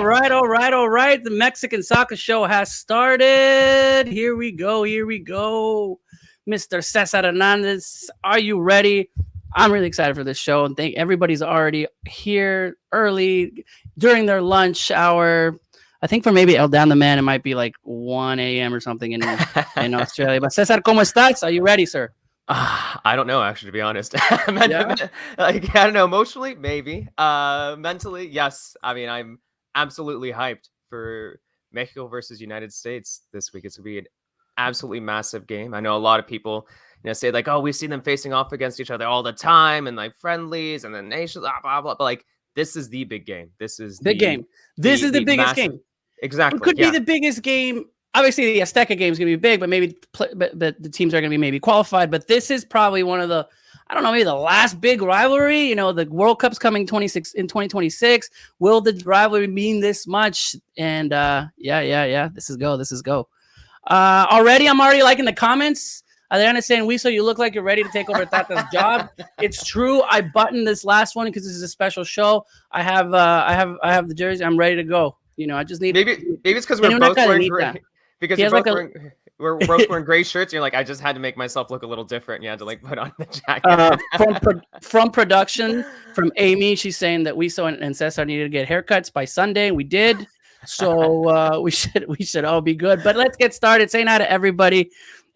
right, all right, all right. The Mexican Soccer Show has started. Here we go, Mr. Cesar Hernandez, are you ready? I'm really excited for this show, and think everybody's already here early during their lunch hour. I think for maybe El Dan the Man, it might be like 1 a.m. or something in Australia. But Cesar, ¿cómo estás? Are you ready, sir? I don't know, actually, to be honest. Yeah? I don't know. Emotionally, maybe. Mentally, yes. I mean, I'm absolutely hyped for Mexico versus United States this week. It's gonna be an absolutely massive game. I know a lot of people, say like, "Oh, we've seen them facing off against each other all the time, and like friendlies, and the nations, blah blah blah." But like, this is the big game. This is Big game. This is the biggest massive, game. exactly. It could be the biggest game. Obviously, the Azteca game is going to be big, but maybe but the teams are going to be maybe qualified. But this is probably one of the, I don't know, maybe the last big rivalry. The World Cup's coming in 2026. Will the rivalry mean this much? And yeah. This is go. I'm already liking the comments. Adriana saying, "Wiso, you look like you're ready to take over Tata's job." It's true. I buttoned this last one because this is a special show. I have the jersey. I'm ready to go. I just need maybe it's because we're both wearing gray. Because we're both wearing gray shirts. And you're like, I just had to make myself look a little different. You had to like put on the jacket. From production, from Amy, she's saying that Wiso and Cesar needed to get haircuts by Sunday. We did, so we should all be good. But let's get started. Saying hi to everybody.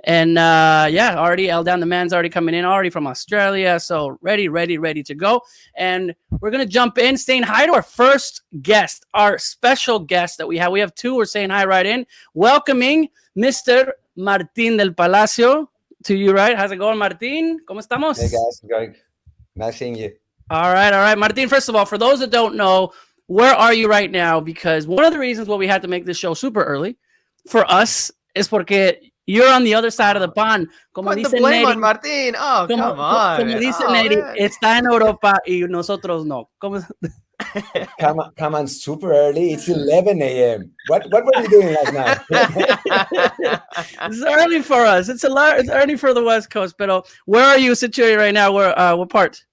And already El Dan the Man's already coming in, already from Australia. So ready to go. And we're going to jump in, saying hi to our first guest, our special guest that we have. We have two. We're saying hi right in. Welcoming Mr. Martin del Palacio to you, right? How's it going, Martin? ¿Cómo estamos? Hey, guys. Going. Nice seeing you. All right. Martin, first of all, for those that don't know, where are you right now? Because one of the reasons why we had to make this show super early for us is porque you're on the other side of the pond. Como dice blame Neri, on Martin. Oh, come on. Como dice Neri, está en Europa y nosotros no. Come on, super early. It's 11 a.m. What were you doing last night? It's early for us. It's early for the West Coast. But where are you situated right now? What part?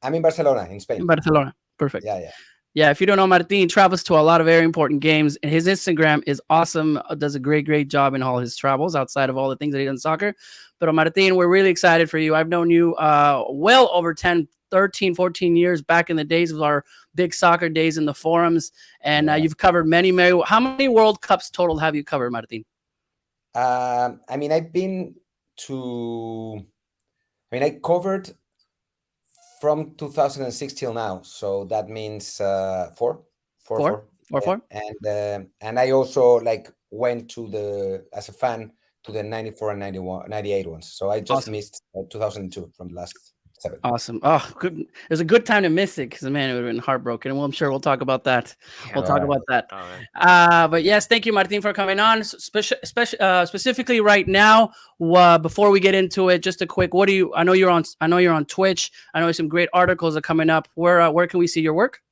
I'm in Barcelona, in Spain. In Barcelona. Perfect. Yeah. Yeah, if you don't know, Martin travels to a lot of very important games, and his Instagram is awesome. Does a great job in all his travels outside of all the things that he does in soccer. But Martin, we're really excited for you. I've known you well over 10, 13, 14 years back in the days of our big soccer days in the forums, and you've covered many. How many World Cups total have you covered, Martin? I covered from 2006 till now, so that means four. And I also went to as a fan to the 94 and 98 ones. So I just missed 2002 from the last 7. Awesome. Oh, good. It was a good time to miss it because, man, it would have been heartbroken. And I'm sure we'll talk about that. But yes, thank you, Martin, for coming on. Specifically right now, before we get into it, just a quick, I know you're on Twitch. I know some great articles are coming up. Where can we see your work?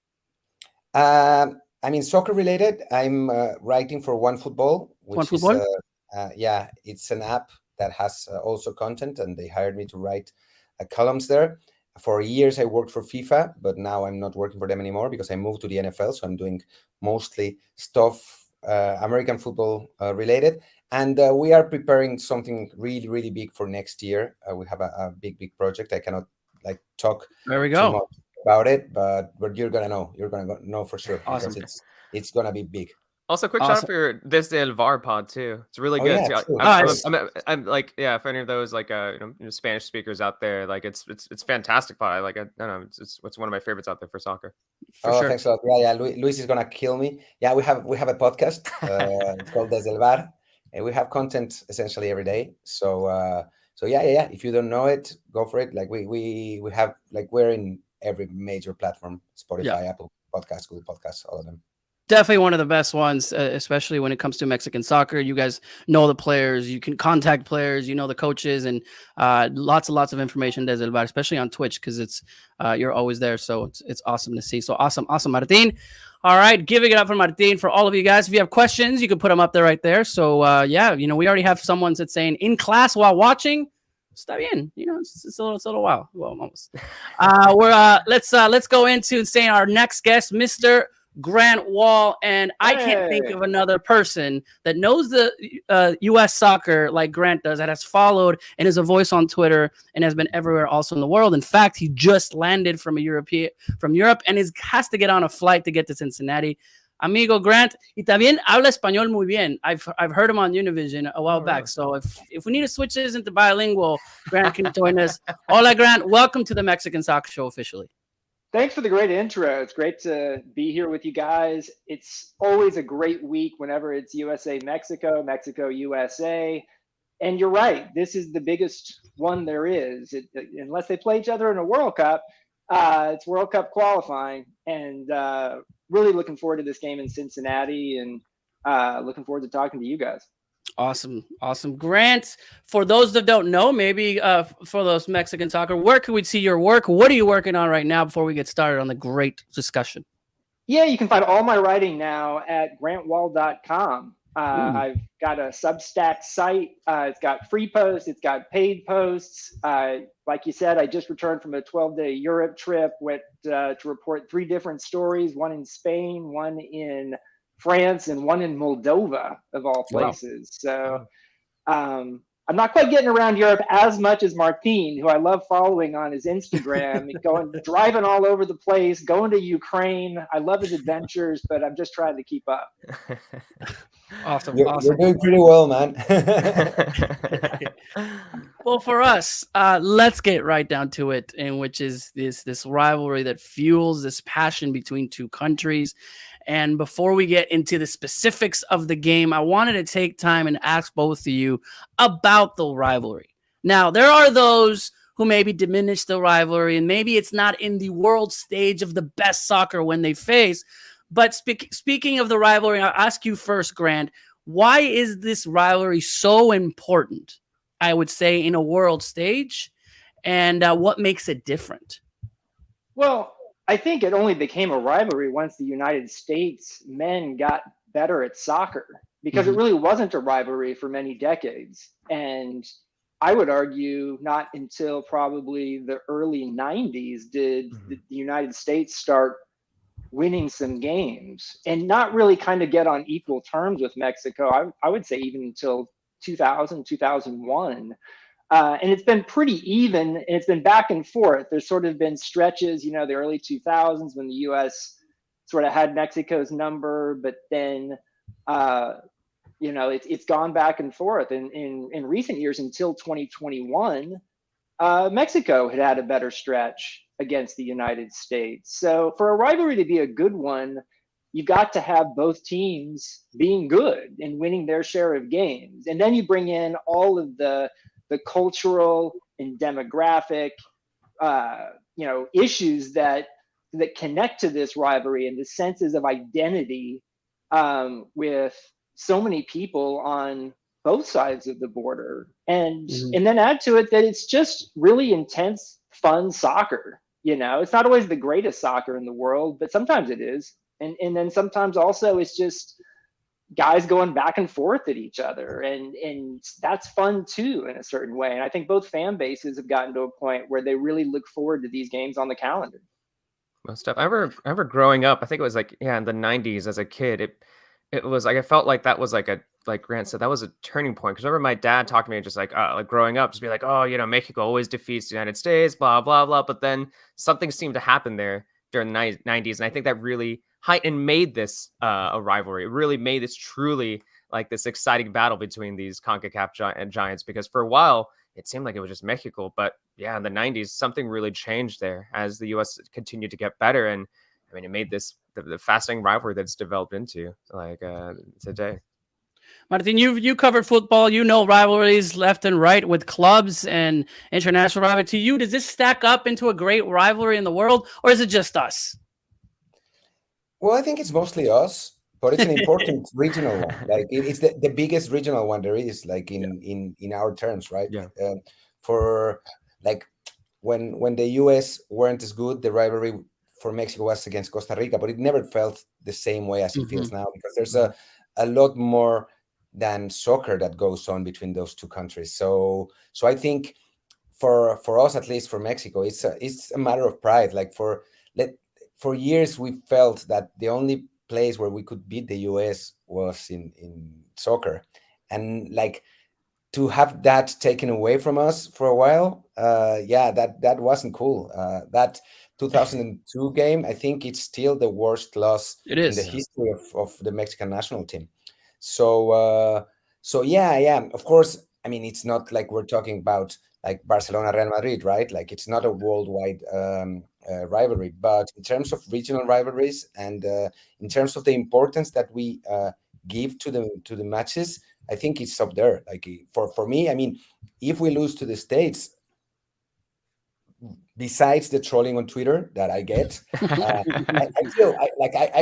Soccer related. I'm writing for OneFootball, which is it's an app that has also content, and they hired me to write columns there. For years I worked for FIFA, but now I'm not working for them anymore because I moved to the NFL, so I'm doing mostly stuff American football related, and we are preparing something really big for next year. We have a big project. I cannot talk too much about it, but you're gonna know for sure. Awesome. It's gonna be big. Also, quick shout out for your Desde el VAR pod too. It's really good. I'm for any of those Spanish speakers out there, it's fantastic pod. I don't know, it's one of my favorites out there for soccer. Sure. Thanks a lot. Yeah. Luis is gonna kill me. Yeah, we have a podcast. It's called Desde el VAR, and we have content essentially every day. So yeah. If you don't know it, go for it. We have we're in every major platform: Spotify, Apple Podcasts, Google Podcasts, all of them. Definitely one of the best ones, especially when it comes to Mexican soccer. You guys know the players, you can contact players, the coaches, and lots of information desde el VAR, especially on Twitch, because it's you're always there. So it's awesome to see. So awesome, Martin. All right, giving it up for Martin. For all of you guys, if you have questions, you can put them up there right there. So we already have someone that's saying in class while watching. Está bien, it's a little while. Well, almost. Let's go into saying our next guest, Mr. Grant Wall, and I can't think of another person that knows the U.S. soccer like Grant does, that has followed and is a voice on Twitter and has been everywhere also in the world. In fact, he just landed from Europe and has to get on a flight to get to Cincinnati. Amigo Grant, y también habla español muy bien. I've heard him on Univision a while back. So if we need to switch this into bilingual, Grant can join us. Hola, Grant. Welcome to the Mexican Soccer Show officially. Thanks for the great intro. It's great to be here with you guys. It's always a great week whenever it's USA, Mexico, Mexico, USA. And you're right, this is the biggest one there is. Unless they play each other in a World Cup, it's World Cup qualifying. And really looking forward to this game in Cincinnati, and looking forward to talking to you guys. Awesome. Grant, for those that don't know, maybe for those Mexican soccer, where can we see your work? What are you working on right now before we get started on the great discussion? Yeah, you can find all my writing now at grantwall.com. I've got a Substack site. It's got free posts. It's got paid posts. Like you said, I just returned from a 12-day Europe trip, went to report 3 different stories, one in Spain, one in France, and one in Moldova, of all places. Wow. So I'm not quite getting around Europe as much as Martin, who I love following on his Instagram, driving all over the place, going to Ukraine. I love his adventures, but I'm just trying to keep up. Awesome. You're doing pretty well, man. Well, for us, let's get right down to it, and which is this rivalry that fuels this passion between two countries. And before we get into the specifics of the game, I wanted to take time and ask both of you about the rivalry. Now, there are those who maybe diminish the rivalry, and maybe it's not in the world stage of the best soccer when they face. But speaking of the rivalry, I'll ask you first, Grant, why is this rivalry so important, I would say, in a world stage? And what makes it different? Well, I think it only became a rivalry once the United States men got better at soccer, because it really wasn't a rivalry for many decades. And I would argue not until probably the early 90s did the United States start winning some games, and not really kind of get on equal terms with Mexico. I would say even until 2000, 2001. And it's been pretty even, and it's been back and forth. There's sort of been stretches, the early 2000s when the U.S. sort of had Mexico's number, but then, it's gone back and forth. And in recent years, until 2021, Mexico had a better stretch against the United States. So for a rivalry to be a good one, you've got to have both teams being good and winning their share of games. And then you bring in all of the cultural and demographic, issues that connect to this rivalry, and the senses of identity with so many people on both sides of the border. And then add to it that it's just really intense, fun soccer. It's not always the greatest soccer in the world, but sometimes it is. And then sometimes also it's just guys going back and forth at each other, and that's fun too in a certain way. And I think both fan bases have gotten to a point where they really look forward to these games on the calendar. Most stuff. I remember growing up, I think it was in the 90s as a kid, it was like I felt like that was like Grant said, that was a turning point. Because I remember my dad talking to me just like growing up, just be like, Mexico always defeats the United States, blah blah blah. But then something seemed to happen there during the 90s, and I think that really heightened made this a rivalry. It really made this truly like this exciting battle between these CONCACAF giants, because for a while it seemed like it was just Mexico. But yeah, in the 90s, something really changed there as the U.S. continued to get better. And I mean, it made this the fascinating rivalry that's developed into today. Martin, you covered football. You know rivalries left and right with clubs and international rivalry. To you, does this stack up into a great rivalry in the world, or is it just us? Well, I think it's mostly us, but it's an important regional one. Like it's the biggest regional one there is, like in our terms, right? Yeah. For like when the US weren't as good, the rivalry for Mexico was against Costa Rica, but it never felt the same way as it feels now, because there's a lot more than soccer that goes on between those two countries. So I think for us, at least for Mexico, it's a matter of pride. Like for years we felt that the only place where we could beat the US was in soccer, and like to have that taken away from us for a while, yeah, that wasn't cool. That 2002 game, I think it's still the worst loss It in the is. history of the Mexican national team. So so yeah, yeah, of course. I mean, it's not like we're talking about like Barcelona Real Madrid, right? Like it's not a worldwide rivalry, but in terms of regional rivalries and in terms of the importance that we give to the matches, I think it's up there. Like for me, I mean, if we lose to the States, besides the trolling on Twitter that I get, I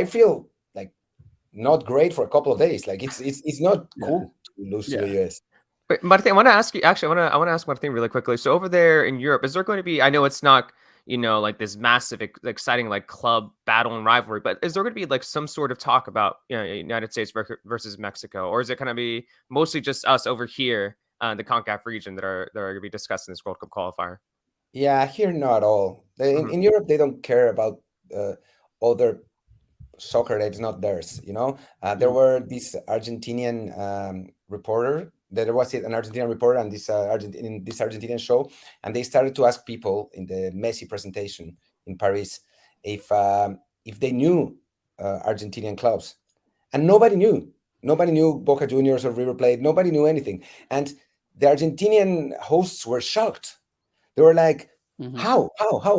feel like not great for a couple of days. Like it's not Yeah. cool to lose to the Yeah. US. Wait, Martin, I want to ask you. Actually, I want to ask Martin really quickly. So over there in Europe, is there going to be? I know it's not, like this massive, exciting like club battle and rivalry, but is there going to be like some sort of talk about United States versus Mexico, or is it going to be mostly just us over here, the CONCACAF region that are going to be discussing this World Cup qualifier? Yeah, here not at all. In Europe, they don't care about other soccer that's not theirs. There were this Argentinian reporter. There was an Argentinian reporter on this Argentinian show, and they started to ask people in the Messi presentation in Paris if they knew Argentinian clubs, and nobody knew. Nobody knew Boca Juniors or River Plate. Nobody knew anything, and the Argentinian hosts were shocked. They were like, how?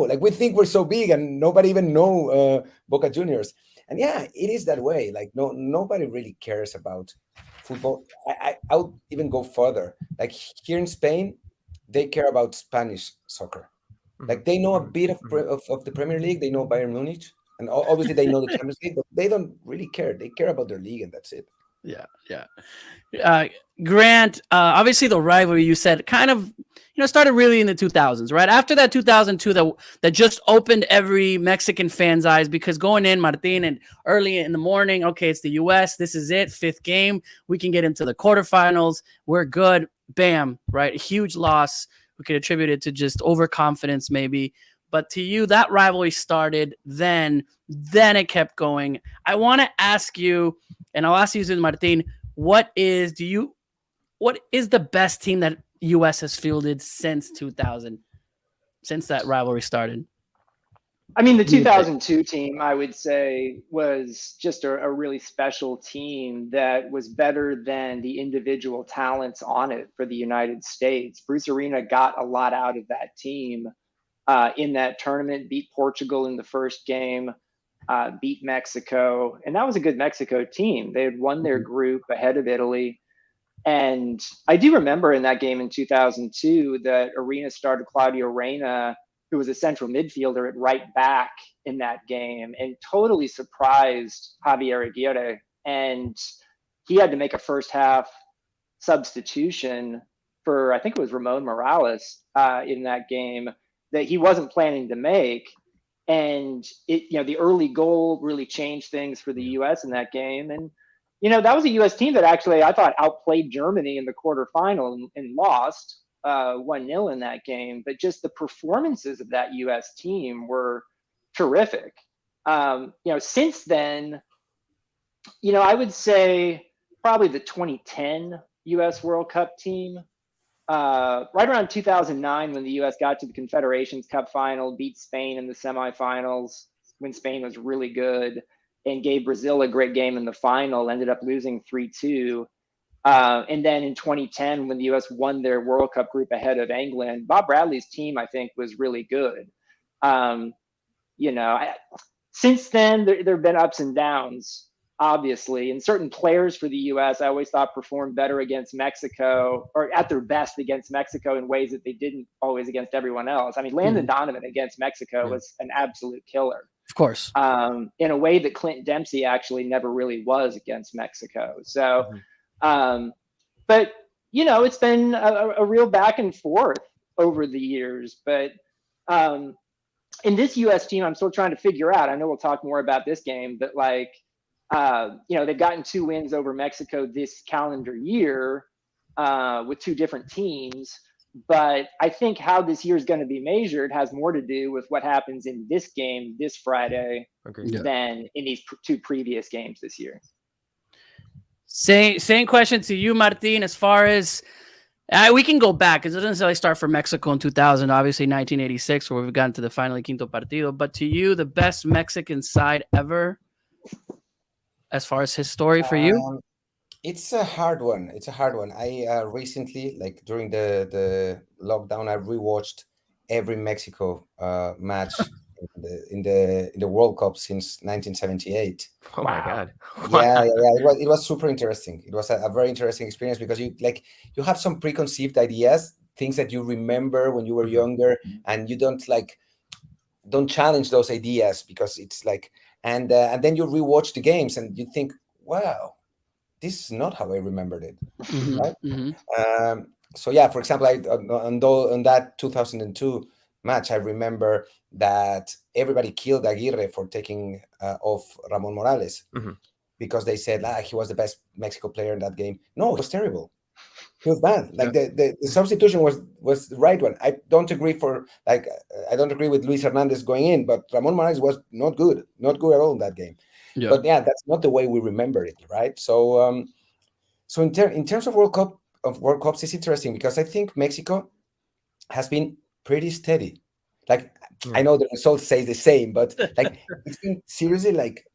Like we think we're so big and nobody even know Boca Juniors. And yeah, it is that way. Like nobody really cares about football. I would even go further. Like here in Spain, they care about Spanish soccer. Like they know a bit of the Premier League. They know Bayern Munich, and obviously they know the Champions League, but they don't really care. They care about their league, and that's it. Yeah, yeah. Grant, obviously the rivalry you said kind of, started really in the 2000s, right? After that 2002 that just opened every Mexican fan's eyes, because going in, Martin, and early in the morning, okay, it's the US, this is it, 5th game, we can get into the quarterfinals, we're good, bam, right? A huge loss. We could attribute it to just overconfidence maybe. But to you, that rivalry started then it kept going. I want to ask you, and I'll ask you, Martin, what is the best team that US has fielded since 2000, since that rivalry started? I mean, the 2002 team, I would say, was just a really special team that was better than the individual talents on it for the United States. Bruce Arena got a lot out of that team in that tournament, beat Portugal in the first game, beat Mexico. And that was a good Mexico team. They had won their group ahead of Italy. And I do remember in that game in 2002 that Arena started Claudio Reyna, who was a central midfielder, at right back in that game, and totally surprised Javier Aguirre. And he had to make a first half substitution for, I think it was Ramon Morales in that game, that he wasn't planning to make. And the early goal really changed things for the US in that game. And that was a US team that actually I thought outplayed Germany in the quarterfinal and lost 1-0 in that game. But just the performances of that US team were terrific. Since then, I would say probably the 2010 US World Cup team, right around 2009, when the US got to the Confederations Cup final, beat Spain in the semifinals when Spain was really good, and gave Brazil a great game in the final, ended up losing 3-2. And then in 2010, when the US won their World Cup group ahead of England, Bob Bradley's team, I think, was really good. Since then, there have been ups and downs, obviously, and certain players for the US I always thought performed better against Mexico, or at their best against Mexico, in ways that they didn't always against everyone else. I mean, Landon Donovan against Mexico was an absolute killer. Of course. In a way that Clint Dempsey actually never really was against Mexico. So, but, it's been a real back and forth over the years. But in this US team, I'm still trying to figure out, I know we'll talk more about this game, but they've gotten 2 wins over Mexico this calendar year with 2 different teams. But I think how this year is going to be measured has more to do with what happens in this game this Friday than in these two previous games this year. Same question to you, Martin, as far as we can go back because it doesn't necessarily start for Mexico in 2000, obviously 1986, where we've gotten to the final quinto partido. But to you, the best Mexican side ever, as far as his story for you? It's a hard one. I recently, like during the lockdown, I rewatched every Mexico match in the World Cup since 1978. Oh my God! Yeah. It was super interesting. It was a very interesting experience because you have some preconceived ideas, things that you remember when you were younger, and you don't challenge those ideas because it's like, and then you rewatch the games and you think, wow, this is not how I remembered it. Right? So yeah, for example, on that 2002 match, I remember that everybody killed Aguirre for taking off Ramon Morales because they said he was the best Mexico player in that game. No, it was terrible. He was bad. Like the substitution was the right one. I don't agree with Luis Hernandez going in, but Ramon Morales was not good at all in that game. Yeah. But yeah, that's not the way we remember it, right? So so in terms of World Cups, it's interesting because I think Mexico has been pretty steady. Like I know the results say the same, but like it's been seriously like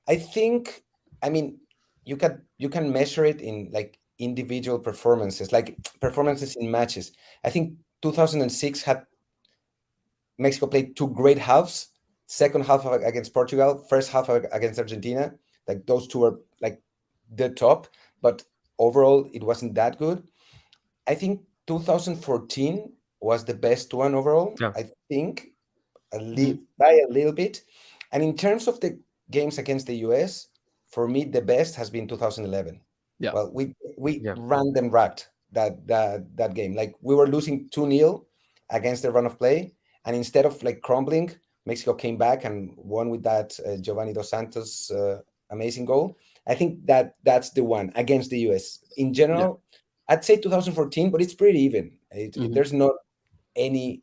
I think you can measure it in like individual performances, like performances in matches. I think 2006 had Mexico played two great halves. Second half against Portugal, first half against Argentina. Like those two are like the top, but overall it wasn't that good. I think 2014 was the best one overall. Yeah. I think by a little bit. And in terms of the games against the US, for me the best has been 2011. Yeah. Well, we ran them racked that game. Like we were losing 2-0 against the run of play, and instead of like crumbling, Mexico came back and won with that Giovanni Dos Santos amazing goal. I think that's the one against the US. In general, I'd say 2014, but it's pretty even. There's not any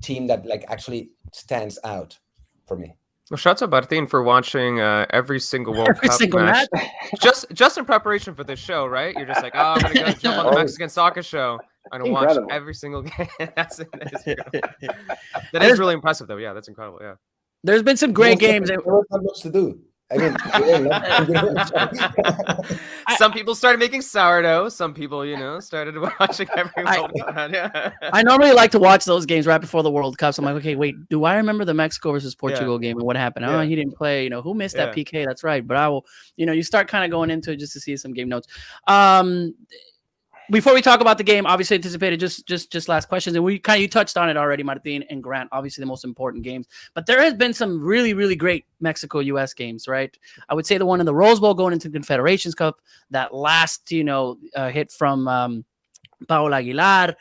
team that like actually stands out for me. Well, shout out Martin for watching every single World Cup match. Just in preparation for this show, right? You're just like, I'm going to go jump on the Mexican soccer show and watch every single game. That is really impressive, though. Yeah, that's incredible. Yeah. There's been some great games. There was not much to do. I mean, some people started making sourdough. Some people, started watching every World Cup. Yeah. I normally like to watch those games right before the World Cup. So I'm like, okay, wait, do I remember the Mexico versus Portugal game and what happened? Oh, he didn't play. Who missed that PK? That's right. But I will, you start kind of going into it just to see some game notes. Before we talk about the game, obviously anticipated just last questions, and you touched on it already, Martin and Grant, obviously the most important games, but there has been some really, really great Mexico-US games, right? I would say the one in the Rose Bowl going into the Confederations Cup, that last, hit from Paul Aguilar,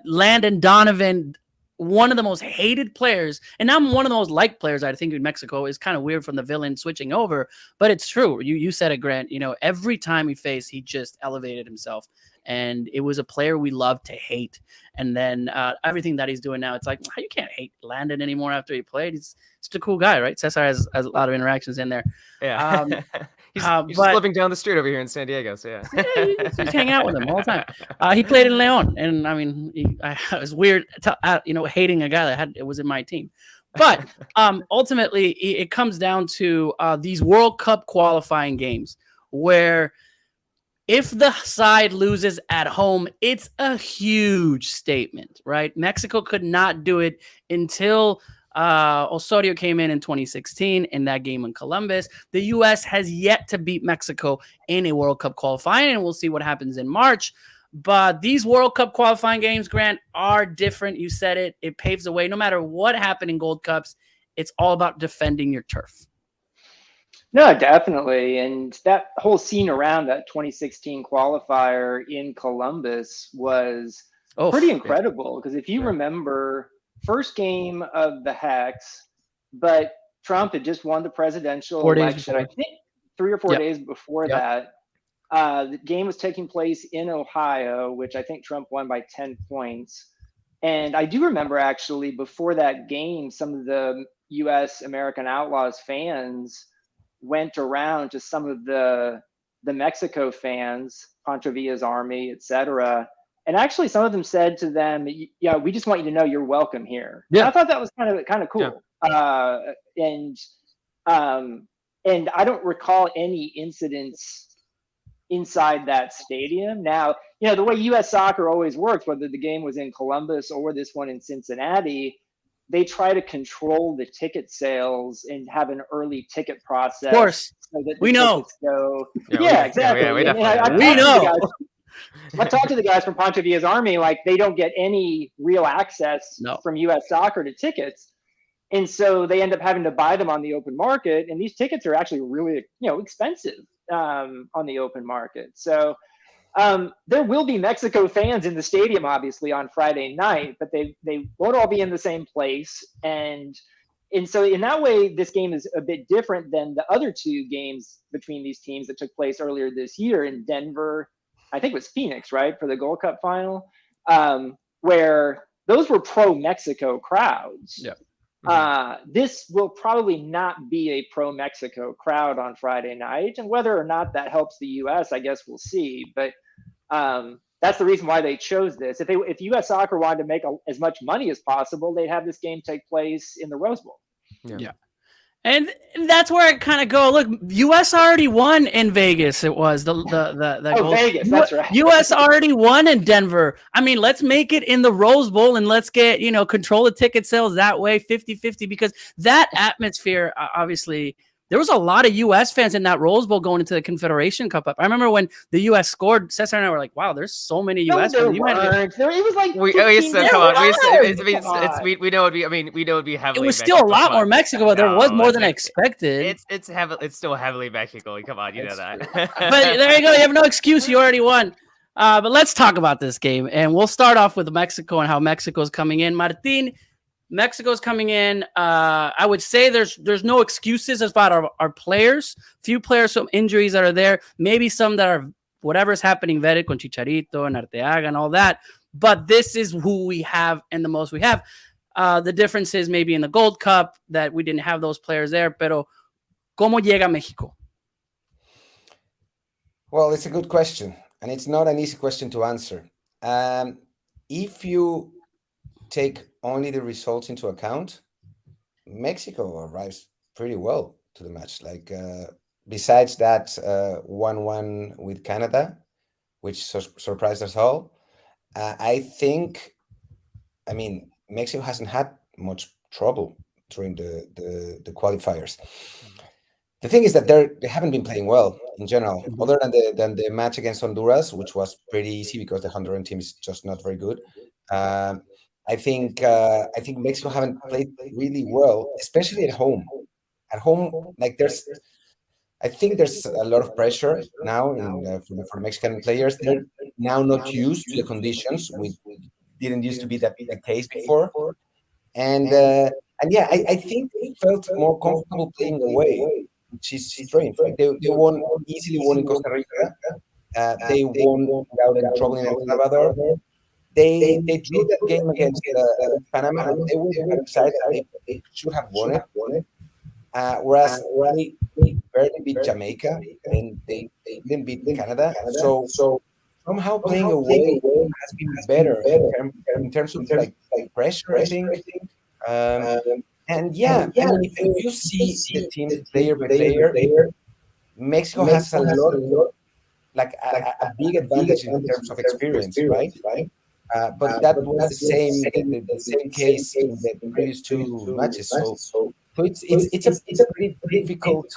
Landon Donovan, one of the most hated players, and I'm one of the most liked players, I think, in Mexico. Is kind of weird from the villain switching over, but it's true. You said it, Grant. Every time he faced, he just elevated himself, and it was a player we loved to hate. And then everything that he's doing now, it's like, you can't hate Landon anymore after he played. He's such a cool guy, right? Cesar has a lot of interactions in there. Yeah. He's just living down the street over here in San Diego, so yeah. You just hang out with him all the time. He played in Leon, and I mean, it was weird, hating a guy that was in my team. But ultimately, it comes down to these World Cup qualifying games where if the side loses at home, it's a huge statement, right? Mexico could not do it until Osorio came in 2016 in that game in Columbus. The U.S. has yet to beat Mexico in a World Cup qualifying, and we'll see what happens in March. But these World Cup qualifying games, Grant, are different. You said it. It paves the way. No matter what happened in Gold Cups, it's all about defending your turf. No, definitely. And that whole scene around that 2016 qualifier in Columbus was pretty incredible. Because if you remember, first game of the Hex, but Trump had just won the presidential election, I think 3 or 4 days before that. The game was taking place in Ohio, which I think Trump won by 10 points. And I do remember actually before that game, some of the U.S. American Outlaws fans went around to some of the Mexico fans, Pancho Villa's army, etc. And actually, some of them said to them, "Yeah, we just want you to know you're welcome here." Yeah. And I thought that was kind of cool. Yeah. And I don't recall any incidents inside that stadium. Now, the way U.S. soccer always works, whether the game was in Columbus or this one in Cincinnati, they try to control the ticket sales and have an early ticket process. Of course, so that we know. Exactly. We know. I talked to the guys from Pancho Villa's army, like they don't get any real access from U.S. soccer to tickets. And so they end up having to buy them on the open market. And these tickets are actually really, expensive on the open market. So there will be Mexico fans in the stadium, obviously, on Friday night, but they won't all be in the same place. And so in that way, this game is a bit different than the other two games between these teams that took place earlier this year in Denver. I think it was Phoenix, right, for the Gold Cup final, where those were pro-Mexico crowds. Yeah. This will probably not be a pro-Mexico crowd on Friday night, and whether or not that helps the U.S., I guess we'll see. But that's the reason why they chose this. If U.S. soccer wanted to make as much money as possible, they'd have this game take place in the Rose Bowl. Yeah. And that's where I kind of go. Look, U.S. already won in Vegas. It was the Vegas. That's right. U.S. already won in Denver. I mean, let's make it in the Rose Bowl and let's get control the ticket sales that way, 50-50, because that atmosphere, obviously. There was a lot of U.S. fans in that Rose Bowl going into the Confederation Cup. I remember when the U.S. scored, Cesar and I were like, wow, there's so many U.S. fans. It was like we know it'd be. I mean, we know it'd be heavily. It was still a lot more Mexico, but there was more than I expected. It's still heavily Mexico. Come on, you know that. But there you go. You have no excuse. You already won. But let's talk about this game, and we'll start off with Mexico and how Mexico's coming in. Martin, Mexico's coming in. I would say there's no excuses about our players. Few players, some injuries that are there. Maybe some that are whatever's happening, vetted con Chicharito and Arteaga and all that. But this is who we have and the most we have. The difference is maybe in the Gold Cup that we didn't have those players there. Pero, ¿cómo llega México? Well, it's a good question, and it's not an easy question to answer. If you take only the results into account, Mexico arrives pretty well to the match. Like besides that 1-1 with Canada, which surprised us all, I mean, Mexico hasn't had much trouble during the qualifiers. The thing is that they haven't been playing well in general, other than the match against Honduras, which was pretty easy because the Honduran team is just not very good. I think Mexico haven't played really well, especially at home. At home, like I think there's a lot of pressure now for Mexican players. They're now not used to the conditions. We didn't used to be the case before, and yeah, I think they felt more comfortable playing away, which is strange. Right? They easily won in Costa Rica. They won without any trouble in El Salvador. They drew that game against Panama, and they were excited. They should have won it. Whereas they barely beat Jamaica, and they didn't beat Canada. So somehow playing away has been better in terms of like pressure, I think. And yeah, I mean, if you see the team player by player, Mexico has a lot, like a big advantage in terms of experience, right? But that was the same case in the previous two matches. So it's a pretty difficult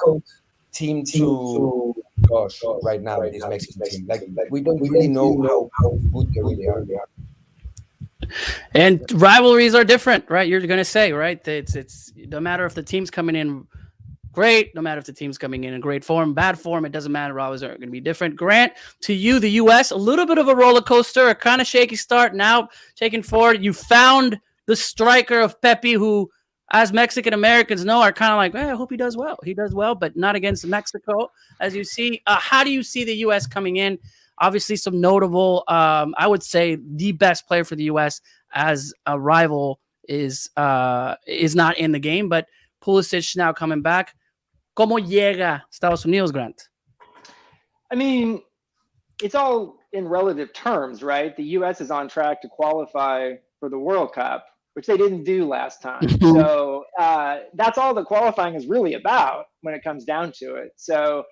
team to gosh right now. This Mexican team, like we don't really know how good they really are. And rivalries are different, right? You're gonna say, right? It's no matter if the team's coming in great, no matter if the team's coming in great form, bad form, it doesn't matter. Rivalries are going to be different. Grant, to you, the U.S., a little bit of a roller coaster, a kind of shaky start. Now taking forward, you found the striker of Pepe, who as Mexican Americans know, are kind of like, I hope he does well. He does well, but not against Mexico, as you see. How do you see the U.S. coming in? Obviously, some notable, I would say the best player for the U.S. as a rival is not in the game, but Pulisic now coming back. ¿Cómo llega Estados Unidos, Grant? I mean, it's all in relative terms, right? The U.S. is on track to qualify for the World Cup, which they didn't do last time. So that's all the qualifying is really about when it comes down to it. So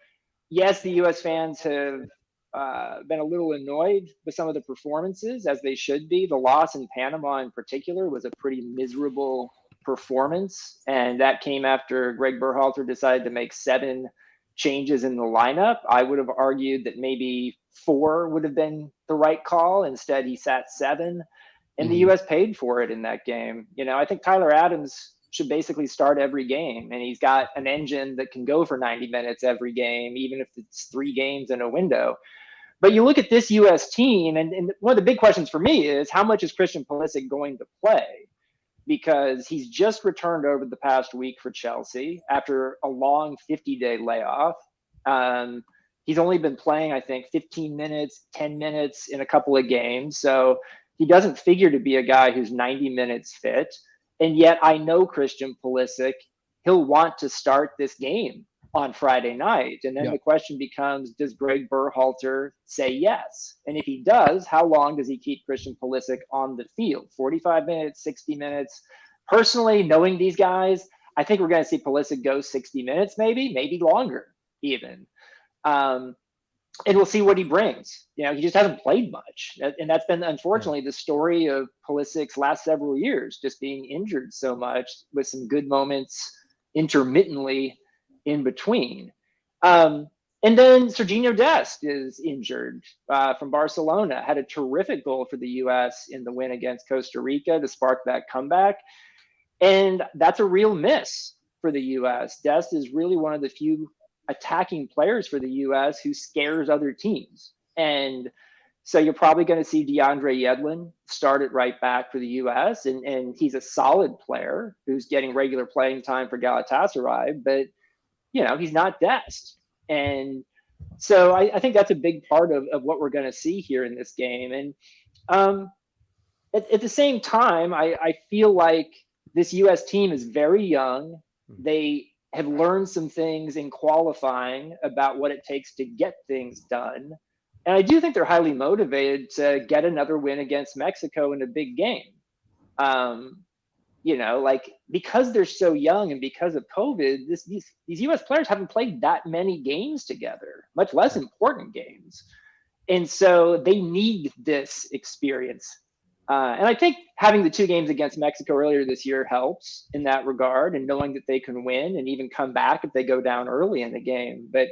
yes, the U.S. fans have been a little annoyed with some of the performances, as they should be. The loss in Panama in particular was a pretty miserable performance, and that came after Greg Berhalter decided to make 7 changes in the lineup. I would have argued that maybe 4 would have been the right call. Instead, he sat 7, and the U.S. paid for it in that game. You know, I think Tyler Adams should basically start every game, and he's got an engine that can go for 90 minutes every game, even if it's 3 games in a window. But you look at this U.S. team, and one of the big questions for me is, how much is Christian Pulisic going to play? Because he's just returned over the past week for Chelsea after a long 50-day layoff. He's only been playing, I think, 15 minutes, 10 minutes in a couple of games. So he doesn't figure to be a guy who's 90 minutes fit. And yet I know Christian Pulisic, he'll want to start this game on Friday night. And then the question becomes, does Greg Berhalter say yes? And if he does, how long does he keep Christian Pulisic on the field? 45 minutes, 60 minutes? Personally, knowing these guys, I think we're going to see Pulisic go 60 minutes, maybe longer even. And we'll see what he brings. You know, he just hasn't played much. And that's been, unfortunately, the story of Pulisic's last several years, just being injured so much with some good moments intermittently in between. And then Serginho Dest is injured from Barcelona, had a terrific goal for the U.S. in the win against Costa Rica to spark that comeback. And that's a real miss for the U.S. Dest is really one of the few attacking players for the U.S. who scares other teams. And so you're probably going to see DeAndre Yedlin start it right back for the U.S. And he's a solid player who's getting regular playing time for Galatasaray, but you know, he's not Dest. And so I think that's a big part of what we're going to see here in this game. And at the same time, I feel like this U.S. team is very young. They have learned some things in qualifying about what it takes to get things done. And I do think they're highly motivated to get another win against Mexico in a big game. You know, like, because they're so young and because of COVID, these U.S. players haven't played that many games together, much less important games. And so they need this experience. And I think having the 2 games against Mexico earlier this year helps in that regard, and knowing that they can win and even come back if they go down early in the game. But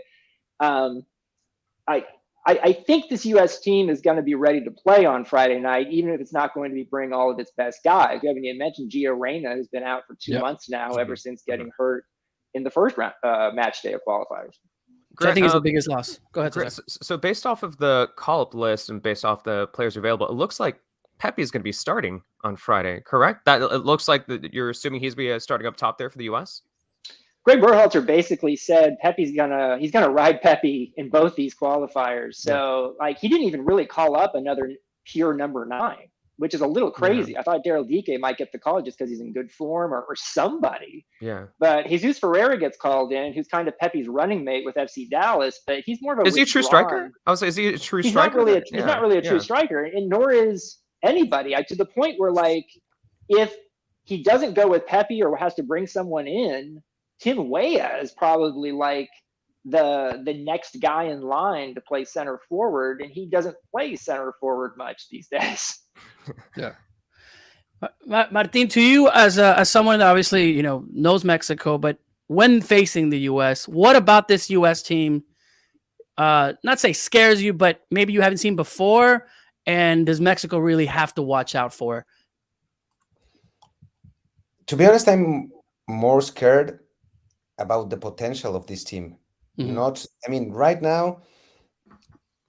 I think this U.S. team is going to be ready to play on Friday night, even if it's not going to be bring all of its best guys. You haven't even mentioned Gio Reyna, who's been out for 2 months now, ever since getting hurt in the first round, match day of qualifiers. Grant, I think it's the biggest loss. Go ahead. Grant, so based off of the call-up list and based off the players available, it looks like Pepe is going to be starting on Friday, correct? That it looks like you're assuming he's be starting up top there for the U.S.? Greg Berhalter basically said he's gonna ride Pepe in both these qualifiers. So like, he didn't even really call up another pure number 9, which is a little crazy. Yeah. I thought Daryl Dike might get the call just because he's in good form or somebody. Yeah. But Jesus Ferreira gets called in, who's kind of Pepe's running mate with FC Dallas, but he's more of a. Is he a true striker? I would say, is he a true striker? He's not really a true striker, and nor is anybody. To the point where, like, if he doesn't go with Pepe or has to bring someone in, Tim Weah is probably like the next guy in line to play center forward, and he doesn't play center forward much these days. Yeah. Martin, to you as someone that obviously knows Mexico, but when facing the U.S., what about this U.S. team? Not say scares you, but maybe you haven't seen before, and does Mexico really have to watch out for? To be honest, I'm more scared about the potential of this team. Right now,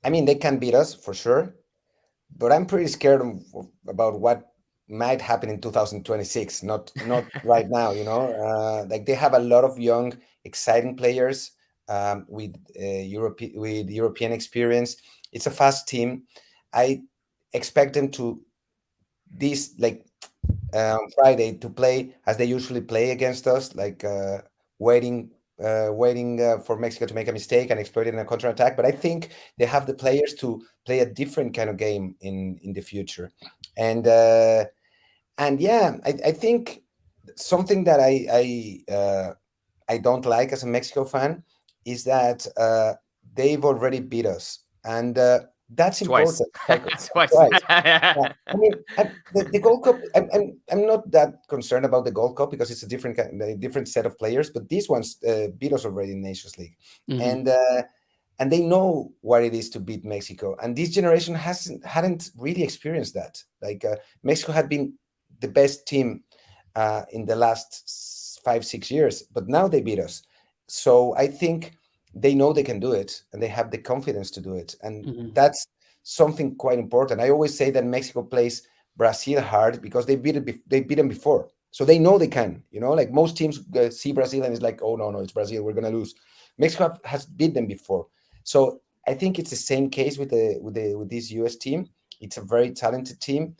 they can beat us for sure, but I'm pretty scared about what might happen in 2026, not right now. Like they have a lot of young, exciting players with European experience. It's a fast team. I expect them to this like Friday to play as they usually play against us, like waiting for Mexico to make a mistake and exploiting a counterattack. But I think they have the players to play a different kind of game in the future, and yeah, I think something that I don't like as a Mexico fan is that they've already beat us, and that's Twice. important. Like, Twice. twice. Yeah. I mean, the Gold Cup. I'm not that concerned about the Gold Cup because it's a different set of players. But these ones beat us already in Nations League, Mhm. and they know what it is to beat Mexico. And this generation hadn't really experienced that. Like Mexico had been the best team in the last 5-6 years, but now they beat us. So I think they know they can do it, and they have the confidence to do it, and Mhm. that's something quite important. I always say that Mexico plays Brazil hard because they beat them before, so they know they can. Like most teams see Brazil and it's like, oh no, it's Brazil, we're gonna lose. Mexico has beat them before, so I think it's the same case with this US team. It's a very talented team.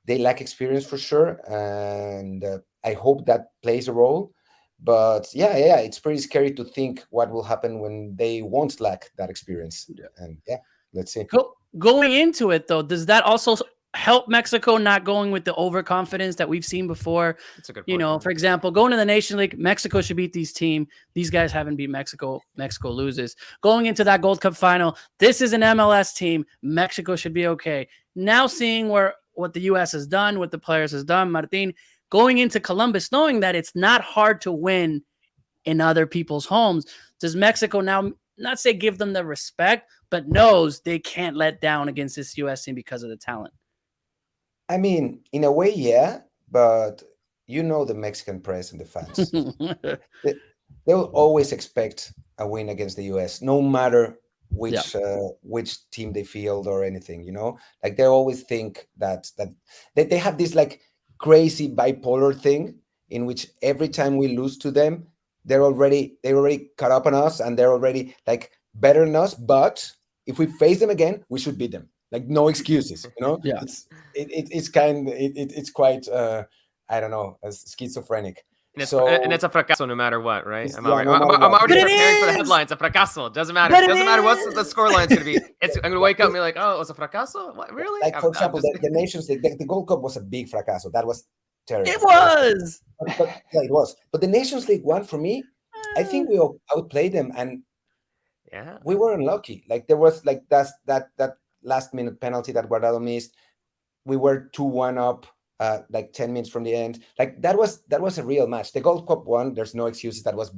They lack experience for sure, and I hope that plays a role. But yeah, it's pretty scary to think what will happen when they won't lack that experience. Yeah. And yeah, let's see. Going into it though, does that also help Mexico not going with the overconfidence that we've seen before? That's a good point. For example, going to the Nation League, Mexico should beat these team. These guys haven't beat Mexico. Mexico loses. Going into that Gold Cup final, this is an MLS team. Mexico should be okay. Now seeing what the U.S. has done, what the players has done, Martin, going into Columbus, knowing that it's not hard to win in other people's homes, does Mexico now not say give them the respect, but knows they can't let down against this U.S. team because of the talent? I mean, in a way, yeah, but the Mexican press and the fans. they, they'll always expect a win against the US, no matter Yeah. which team they field or anything. Like they always think that they have this like crazy bipolar thing in which every time we lose to them, they're already caught up on us and they're already like better than us. But if we face them again, we should beat them. Like no excuses. Yeah. It's quite I don't know, schizophrenic. And So it's a fracaso no matter what, right? it's, I'm yeah, already, no matter I'm what. already But it preparing for the is! headlines. A fracaso. Doesn't matter. But it Doesn't matter what the is! scoreline's going to be. I'm going to wake up and be like, oh, it was a fracaso? What, really? Like for I'm example, just... the Nations League, the Gold Cup was a big fracaso. That was terrible. It was. But yeah, it was. But the Nations League one, for me, I think we outplayed them, and Yeah. we were unlucky. Like there was like that last minute penalty that Guardado missed. We were 2-1 up, like 10 minutes from the end. Like that was a real match. The Gold Cup one, there's no excuses. That was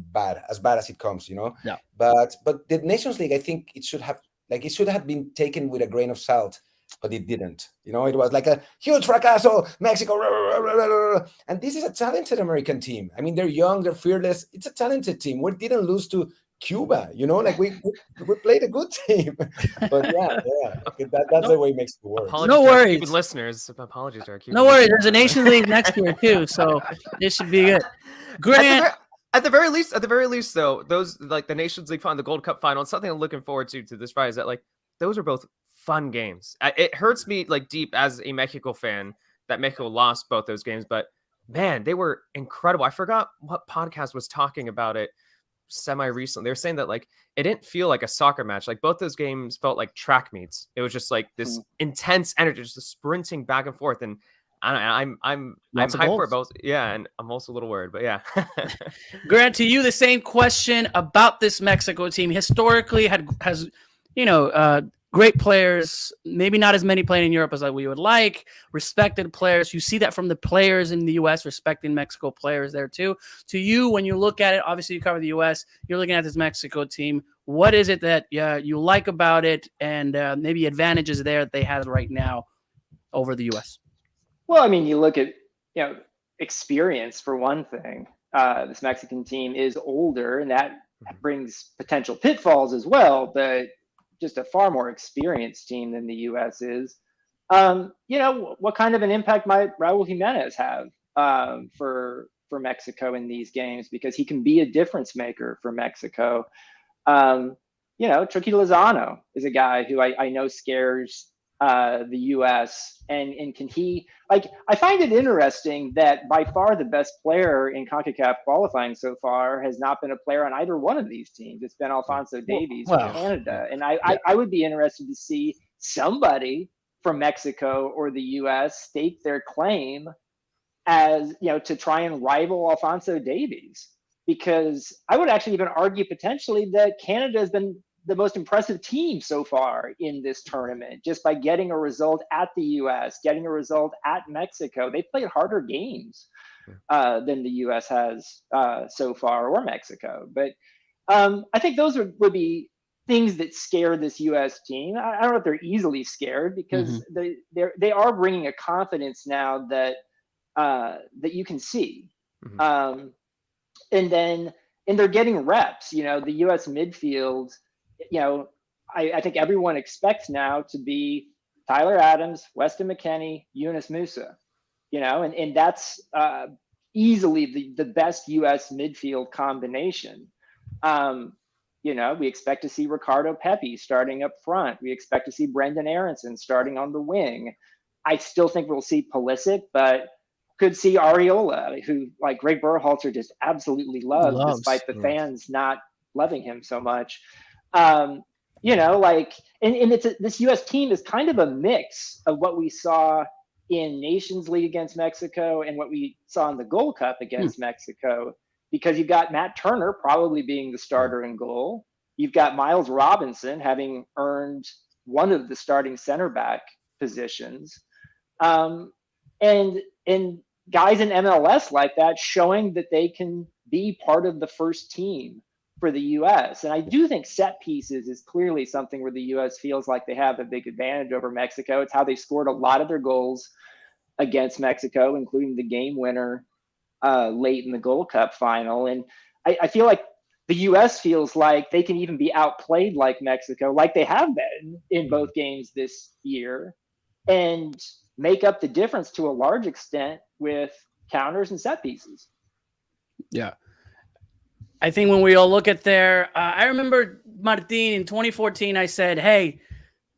as bad as it comes. Yeah. But the Nations League, I think it should have been taken with a grain of salt, but it didn't. It was like a huge fracaso, Mexico, and this is a talented American team. I mean, they're young, they're fearless. It's a talented team. We didn't lose to Cuba, like we played a good team. But that's the way Mexico works. Apologies No to our worries. Cuban listeners. Apologies to our Cuban No worries. listeners. There's a Nations League next year too, so this should be good. Grant. At the very least, though, those like the Nations League final, the Gold Cup final, and something I'm looking forward to this Friday is that like those are both fun games. It hurts me like deep as a Mexico fan that Mexico lost both those games, but man, they were incredible. I forgot what podcast was talking about it semi-recently. They were saying that like it didn't feel like a soccer match. Like both those games felt like track meets. It was just like this intense energy, just sprinting back and forth. And I'm hyped for it both. Yeah, and I'm also a little worried, but yeah. Grant, to you the same question about this Mexico team. Historically, has great players, maybe not as many playing in Europe as we would like, respected players. You see that from the players in the U.S. respecting Mexico players there too. To you, when you look at it, obviously you cover the U.S., you're looking at this Mexico team. What is it that you like about it and maybe advantages there that they have right now over the U.S.? Well, I mean, you look at, experience for one thing. This Mexican team is older, and that brings potential pitfalls as well, but just a far more experienced team than the U.S. is. what kind of an impact might Raul Jimenez have for Mexico in these games, because he can be a difference maker for Mexico. Chucky Lozano is a guy who I know scares the U.S. and can he, I find it interesting that by far the best player in CONCACAF qualifying so far has not been a player on either one of these teams. It's been Alphonso Davies from Canada, and I would be interested to see somebody from Mexico or the U.S. stake their claim as to try and rival Alphonso Davies, because I would actually even argue potentially that Canada has been the most impressive team so far in this tournament, just by getting a result at the U.S., getting a result at Mexico. They played harder games than the U.S. has so far, or Mexico. But I think those would be things that scare this U.S. team. I don't know if they're easily scared, because they are bringing a confidence now that you can see. And they're getting reps. The U.S. midfield, I think everyone expects now to be Tyler Adams, Weston McKennie, Yunus Musa, and that's easily the best U.S. midfield combination. We expect to see Ricardo Pepi starting up front. We expect to see Brendan Aronson starting on the wing. I still think we'll see Pulisic, but could see Areola, who Greg Berhalter just absolutely loves. Despite the fans not loving him so much. And this U.S. team is kind of a mix of what we saw in Nations League against Mexico and what we saw in the Gold Cup against Mexico, because you've got Matt Turner probably being the starter in goal. You've got Miles Robinson having earned one of the starting center back positions. And guys in MLS like that showing that they can be part of the first team for the U.S. And I do think set pieces is clearly something where the U.S. feels like they have a big advantage over Mexico. It's how they scored a lot of their goals against Mexico, including the game winner late in the Gold Cup final. And I feel like the U.S. feels like they can even be outplayed like Mexico, like they have been in both games this year, and make up the difference to a large extent with counters and set pieces. Yeah. I think when we all look at I remember, Martin, in 2014, I said, hey,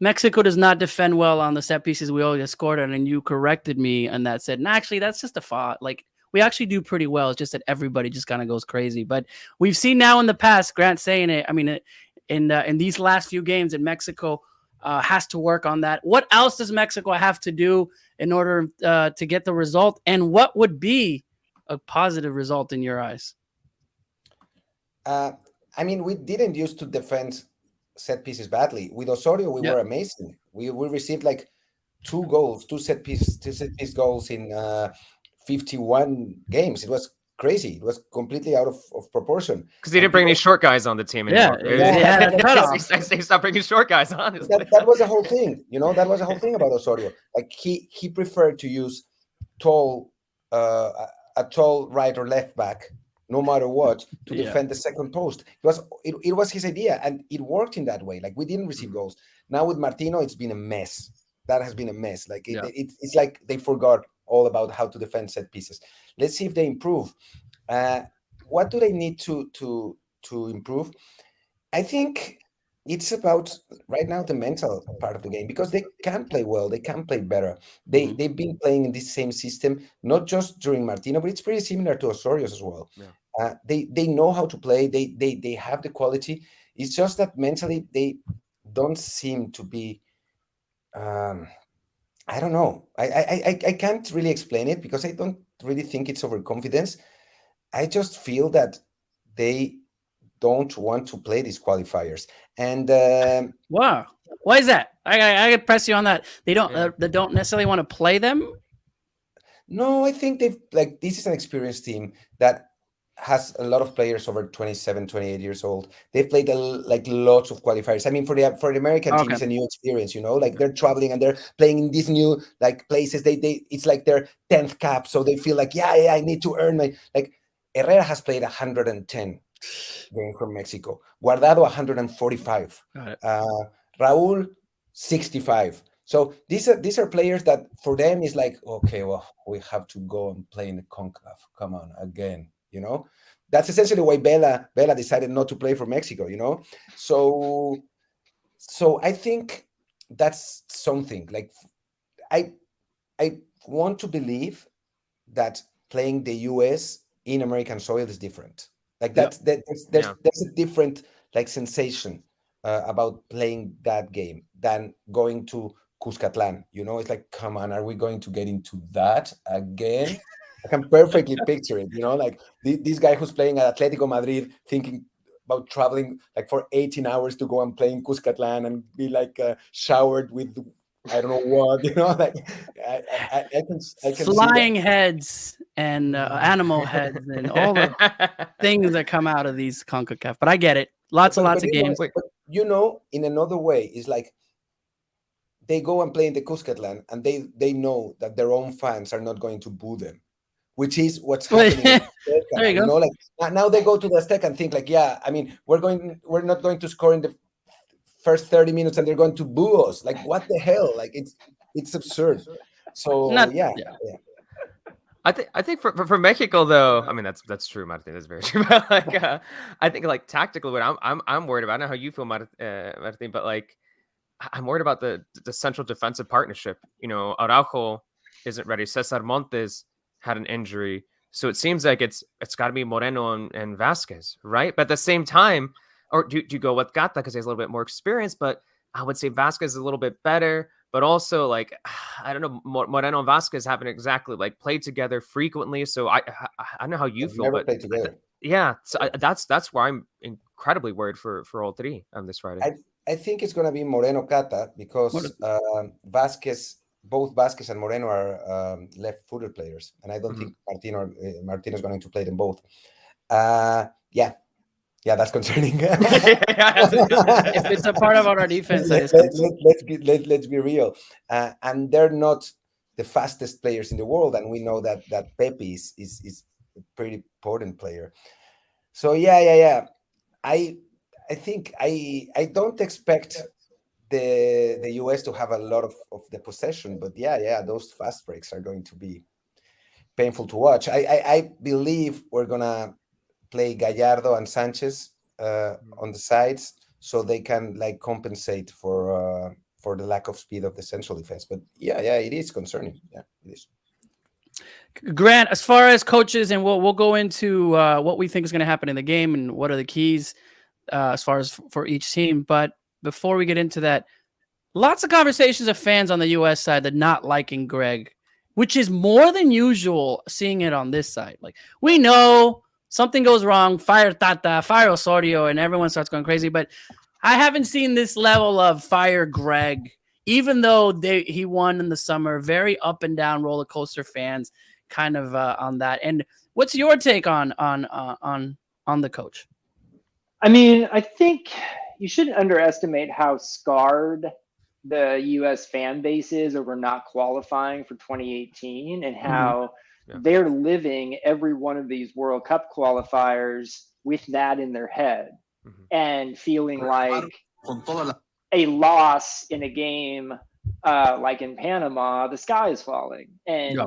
Mexico does not defend well on the set pieces we always scored on, and you corrected me on that, said, nah, actually, that's just a thought. We actually do pretty well. It's just that everybody just kind of goes crazy. But we've seen now in the past, Grant saying it, I mean, in these last few games that Mexico has to work on that. What else does Mexico have to do in order to get the result? And what would be a positive result in your eyes? We didn't used to defend set pieces badly. With Osorio, we were amazing. We received two set piece goals in 51 games. It was crazy. It was completely out of proportion. Because they didn't bring any short guys on the team anymore. They stopped bringing short guys on. That was the whole thing. That was the whole thing about Osorio. He preferred to use a tall right or left back, no matter what, to defend the second post. It was his idea, and it worked in that way. We didn't receive goals. Now with Martino, it's been a mess. That has been a mess. It's like they forgot all about how to defend set pieces. Let's see if they improve. What do they need to improve? I think it's about right now the mental part of the game, because they can play well, they can play better. They've been playing in this same system, not just during Martino, but it's pretty similar to Osorio's as well. Yeah. They know how to play. They have the quality. It's just that mentally they don't seem to be. I don't know. I can't really explain it, because I don't really think it's overconfidence. I just feel that they don't want to play these qualifiers. And wow, why is that? I could press you on that. They don't necessarily want to play them. No, I think this is an experienced team that has a lot of players over 27, 28 years old. They've played lots of qualifiers. I mean, for the American team, it's a new experience, they're traveling and they're playing in these new places. It's like their 10th cap. So they feel I need to earn my, Herrera has played 110 games from Mexico. Guardado, 145. Raul, 65. So these are players that for them is like, okay, well, we have to go and play in the CONCACAF. Come on, again, you know. That's essentially why Bella decided not to play for Mexico, you know. So I think that's something like I I want to believe that playing the US in American soil is different. Like Yep. there's a different like sensation about playing that game than going to Cuscatlan. You know, it's like, come on, are we going to get into that again? I can perfectly picture it. You know, like this guy who's playing at Atletico Madrid, thinking about traveling like for 18 hours to go and play in Cuscatlan and be like showered with I don't know what, you know, like I can see that. Flying heads and animal heads and all the things that come out of these CONCACAF. But I get it. Lots and lots of games. But you know, in another way, it's like they go and play in the Cuscatlan and they know that their own fans are not going to boo them, which is what's happening. There you go. know, like now they go to the Azteca and think like, yeah, I mean, we're not going to score in the first 30 minutes and they're going to boo us. Like, what the hell? Like, it's absurd. So yeah. I think for Mexico though, I mean that's true, Martin. That's very true. But like I think like tactically, what I'm worried about. I don't know how you feel, Martin, but like I'm worried about the central defensive partnership. You know, Araujo isn't ready. Cesar Montes had an injury, so it seems like it's got to be Moreno and Vasquez, right? But at the same time, or do you go with Gata because he has a little bit more experience? But I would say Vasquez is a little bit better. But also, like, I don't know, Moreno and Vasquez haven't exactly like played together frequently. So I don't know how you feel, never but played together. Yeah, so that's why I'm incredibly worried for all three on this Friday. I think it's going to be Moreno Cata because both Vasquez and Moreno are left-footed players, and I don't think Martin is going to play them both. Yeah, that's concerning. If it's a part of our defense, let's be real. And they're not the fastest players in the world, and we know that Pepe is a pretty important player. So yeah. I think I don't expect the US to have a lot of the possession, but yeah, those fast breaks are going to be painful to watch. I believe we're gonna play Gallardo and Sanchez on the sides so they can like compensate for the lack of speed of the central defense. But yeah, it is concerning. Yeah, it is. Grant, as far as coaches, and we'll go into what we think is going to happen in the game and what are the keys as far as for each team. But before we get into that, lots of conversations of fans on the U.S. side that not liking Greg, which is more than usual seeing it on this side. Like, we know something goes wrong, fire Tata, fire Osorio, and everyone starts going crazy. But I haven't seen this level of fire Greg, even though he won in the summer. Very up and down roller coaster fans kind of on that. And what's your take on the coach? I mean, I think you shouldn't underestimate how scarred the U.S. fan base is over not qualifying for 2018 and how they're living every one of these World Cup qualifiers with that in their head and feeling like a loss in a game like in Panama, the sky is falling. And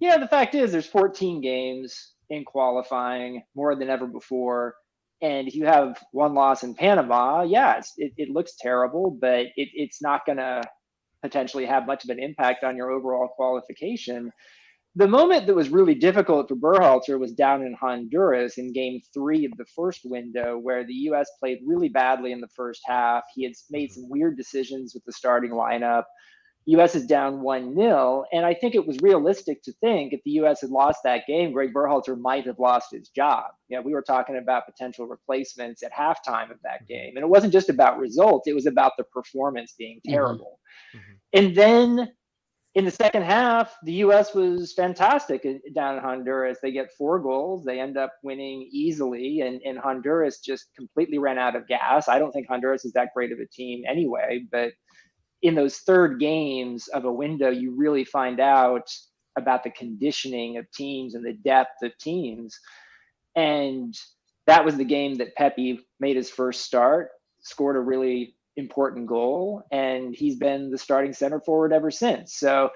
the fact is there's 14 games in qualifying, more than ever before. And if you have one loss in Panama, it looks terrible, but it's not going to potentially have much of an impact on your overall qualification. The moment that was really difficult for Berhalter was down in Honduras in game 3 of the first window, where the U.S. played really badly in the first half. He had made some weird decisions with the starting lineup. U.S. is down 1-0, and I think it was realistic to think if the U.S. had lost that game, Greg Berhalter might have lost his job. We were talking about potential replacements at halftime of that game, and it wasn't just about results; it was about the performance being terrible. And then in the second half, the U.S. was fantastic down in Honduras. They get 4 goals. They end up winning easily, and Honduras just completely ran out of gas. I don't think Honduras is that great of a team anyway, but in those third games of a window, you really find out about the conditioning of teams and the depth of teams. And that was the game that Pepe made his first start, scored a really important goal, and he's been the starting center forward ever since. So,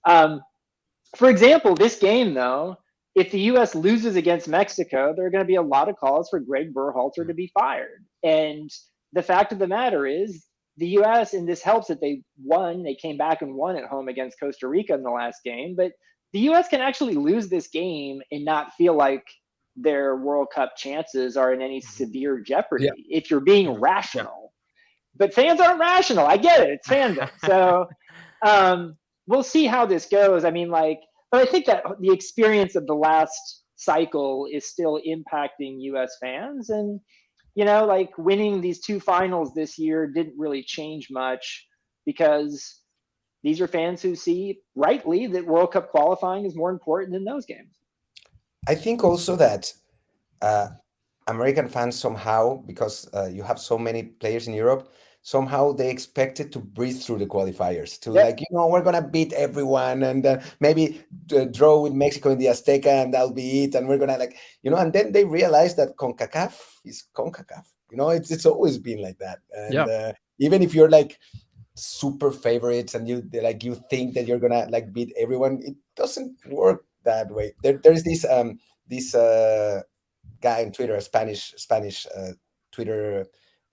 for example, this game, though, if the U.S. loses against Mexico, there are going to be a lot of calls for Greg Berhalter to be fired. And the fact of the matter is, the U.S., and this helps that they won. They came back and won at home against Costa Rica in the last game. But the U.S. can actually lose this game and not feel like their World Cup chances are in any severe jeopardy if you're being rational. But fans aren't rational. I get it. It's fandom. So we'll see how this goes. I mean, but I think that the experience of the last cycle is still impacting U.S. fans. And, winning these two finals this year didn't really change much because these are fans who see rightly that World Cup qualifying is more important than those games. I think also that American fans somehow, because you have so many players in Europe, somehow they expected to breathe through the qualifiers to we're going to beat everyone and maybe draw with Mexico in the Azteca and that'll be it. And we're going to and then they realized that CONCACAF is CONCACAF. It's always been like that. And even if you're super favorites and you think that you're going to beat everyone, it doesn't work that way. There's this guy on Twitter, a Spanish Twitter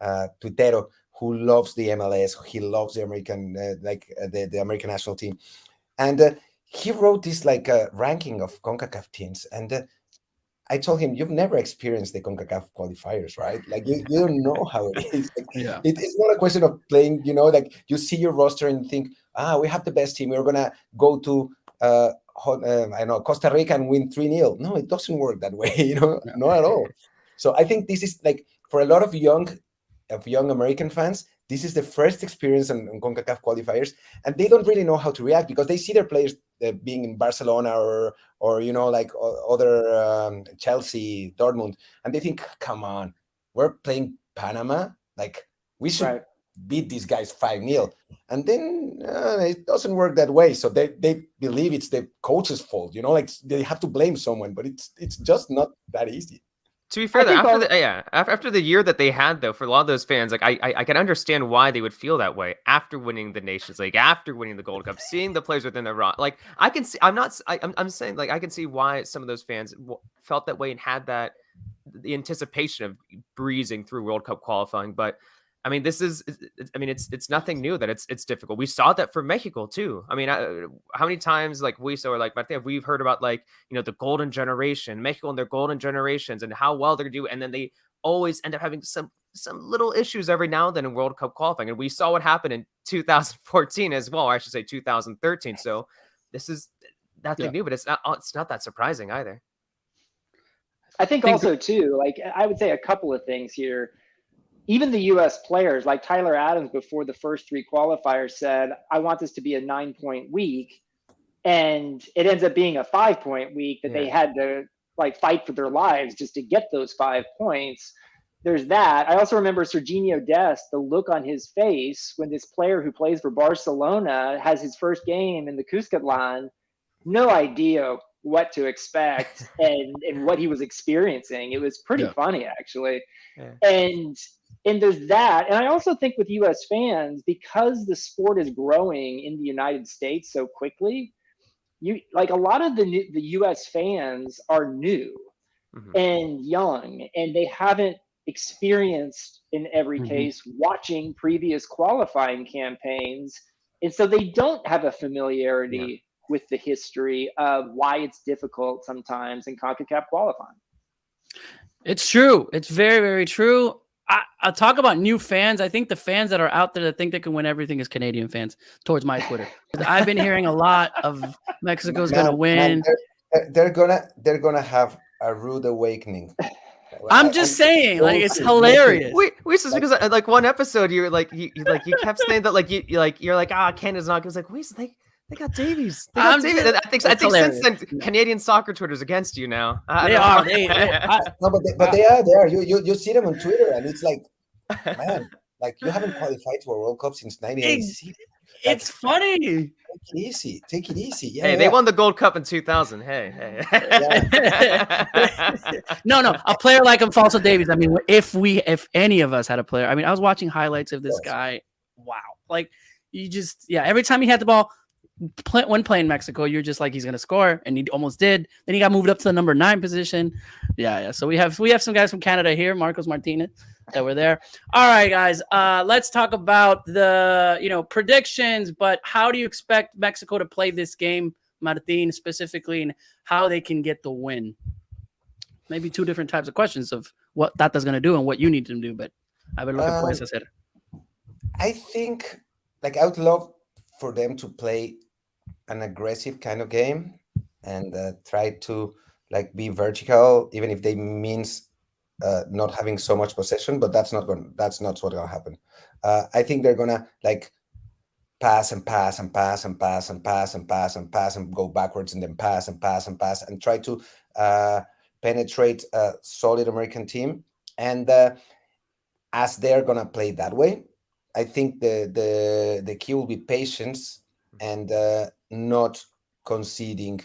tuitero, who loves the MLS. He loves the American, the American national team, and he wrote this ranking of CONCACAF teams. And I told him, "You've never experienced the CONCACAF qualifiers, right? You don't know how it is. It's not a question of playing. You see your roster and think, we have the best team. We're gonna go to Costa Rica and win 3-0. No, it doesn't work that way. Not at all. So I think this is for a lot of young American fans, this is the first experience on CONCACAF qualifiers, and they don't really know how to react because they see their players being in Barcelona or other Chelsea, Dortmund, and they think, come on, we're playing Panama, we should beat these guys 5-0, and then it doesn't work that way. So they believe it's the coach's fault, they have to blame someone, but it's just not that easy. To be fair, after the year that they had, though, for a lot of those fans, I can understand why they would feel that way after winning the Nations League, after winning the Gold Cup, seeing the players within the roster. I can see. I'm saying I can see why some of those fans felt that way and had the anticipation of breezing through World Cup qualifying. But I mean, it's nothing new that it's difficult. We saw that for Mexico too. I mean, how many times we've heard about the golden generation, Mexico and their golden generations and how well they're doing, and then they always end up having some little issues every now and then in World Cup qualifying, and we saw what happened in 2014 as well, or I should say 2013. So this is nothing new, but it's not that surprising either. I think also too, I would say a couple of things here. Even the U.S. players, like Tyler Adams, before the first three qualifiers said, I want this to be a 9-point week. And it ends up being a 5-point week that they had to fight for their lives just to get those 5 points. There's that. I also remember Serginho Dest, the look on his face when this player who plays for Barcelona has his first game in the Cuscatlan, no idea what to expect and what he was experiencing. It was pretty funny, actually. Yeah. And there's that. And I also think with U.S. fans, because the sport is growing in the United States so quickly, a lot of the U.S. fans are new and young, and they haven't experienced, in every case, watching previous qualifying campaigns. And so they don't have a familiarity with the history of why it's difficult sometimes in CONCACAF qualifying. It's true. It's very, very true. I'll talk about new fans. I think the fans that are out there that think they can win everything is Canadian fans towards my Twitter. I've been hearing a lot of Mexico's going to win. They're gonna have a rude awakening. I'm just saying, it's hilarious. Wait, just because one episode you kept saying that you're Canada's not. It was they got Davies. I think since then Canadian soccer Twitter's against you now. They are. No, but they are. You see them on Twitter, and it's man, you haven't qualified to a World Cup since 1986. It's funny. Take it easy. Take it easy. Yeah, Hey, they won the Gold Cup in 2000. Hey. No, a player like him, Falso Davies. I mean, if any of us had a player, I mean, I was watching highlights of this guy. Wow, like you just every time he had the ball. When playing Mexico, you're just like he's gonna score, and he almost did. Then he got moved up to the number 9 position. Yeah. So we have some guys from Canada here, Marcos Martinez, that were there. All right, guys. Let's talk about the predictions. But how do you expect Mexico to play this game, Martin, specifically, and how they can get the win? Maybe 2 different types of questions of what Tata's gonna do and what you need to do. But I would look at puedes hacer. I think, I would love for them to play an aggressive kind of game and try to be vertical, even if they means not having so much possession. But that's not what's gonna happen. I think they're gonna pass and pass and pass and pass and pass and pass and pass and go backwards and then pass and pass and pass and try to penetrate a solid American team. And as they're gonna play that way, I think the key will be patience and not conceding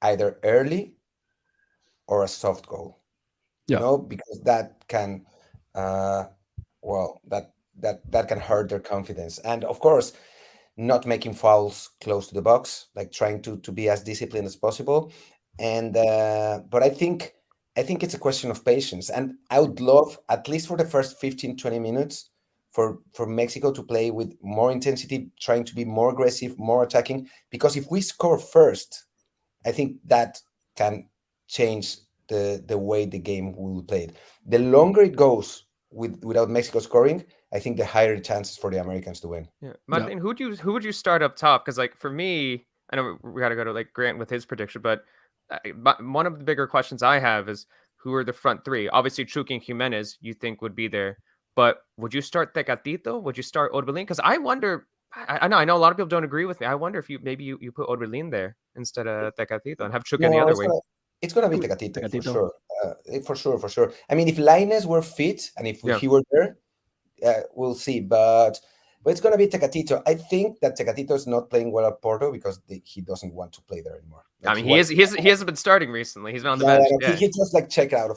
either early or a soft goal. Because that can that can hurt their confidence. And of course, not making fouls close to the box, trying to be as disciplined as possible. And but I think it's a question of patience. And I would love, at least for the first 15-20 minutes, for Mexico to play with more intensity, trying to be more aggressive, more attacking. Because if we score first, I think that can change the way the game will be played. The longer it goes without Mexico scoring, I think the higher the chances for the Americans to win. Yeah, Martin, who would you start up top? Because for me, I know we got to go to Grant with his prediction, but one of the bigger questions I have is who are the front 3? Obviously, Chucky and Jimenez you think would be there. But would you start Tecatito? Would you start Orbelin? Because I wonder, I know a lot of people don't agree with me. I wonder if you put Orbelin there instead of Tecatito and have Chucky the other way. It's gonna be Tecatito. For sure. I mean, if Lainez were fit and if he were there, we'll see. But it's gonna be Tecatito. I think that Tecatito is not playing well at Porto because he doesn't want to play there anymore. I mean, he hasn't been starting recently. He's been on the bench. Yeah. He just checked out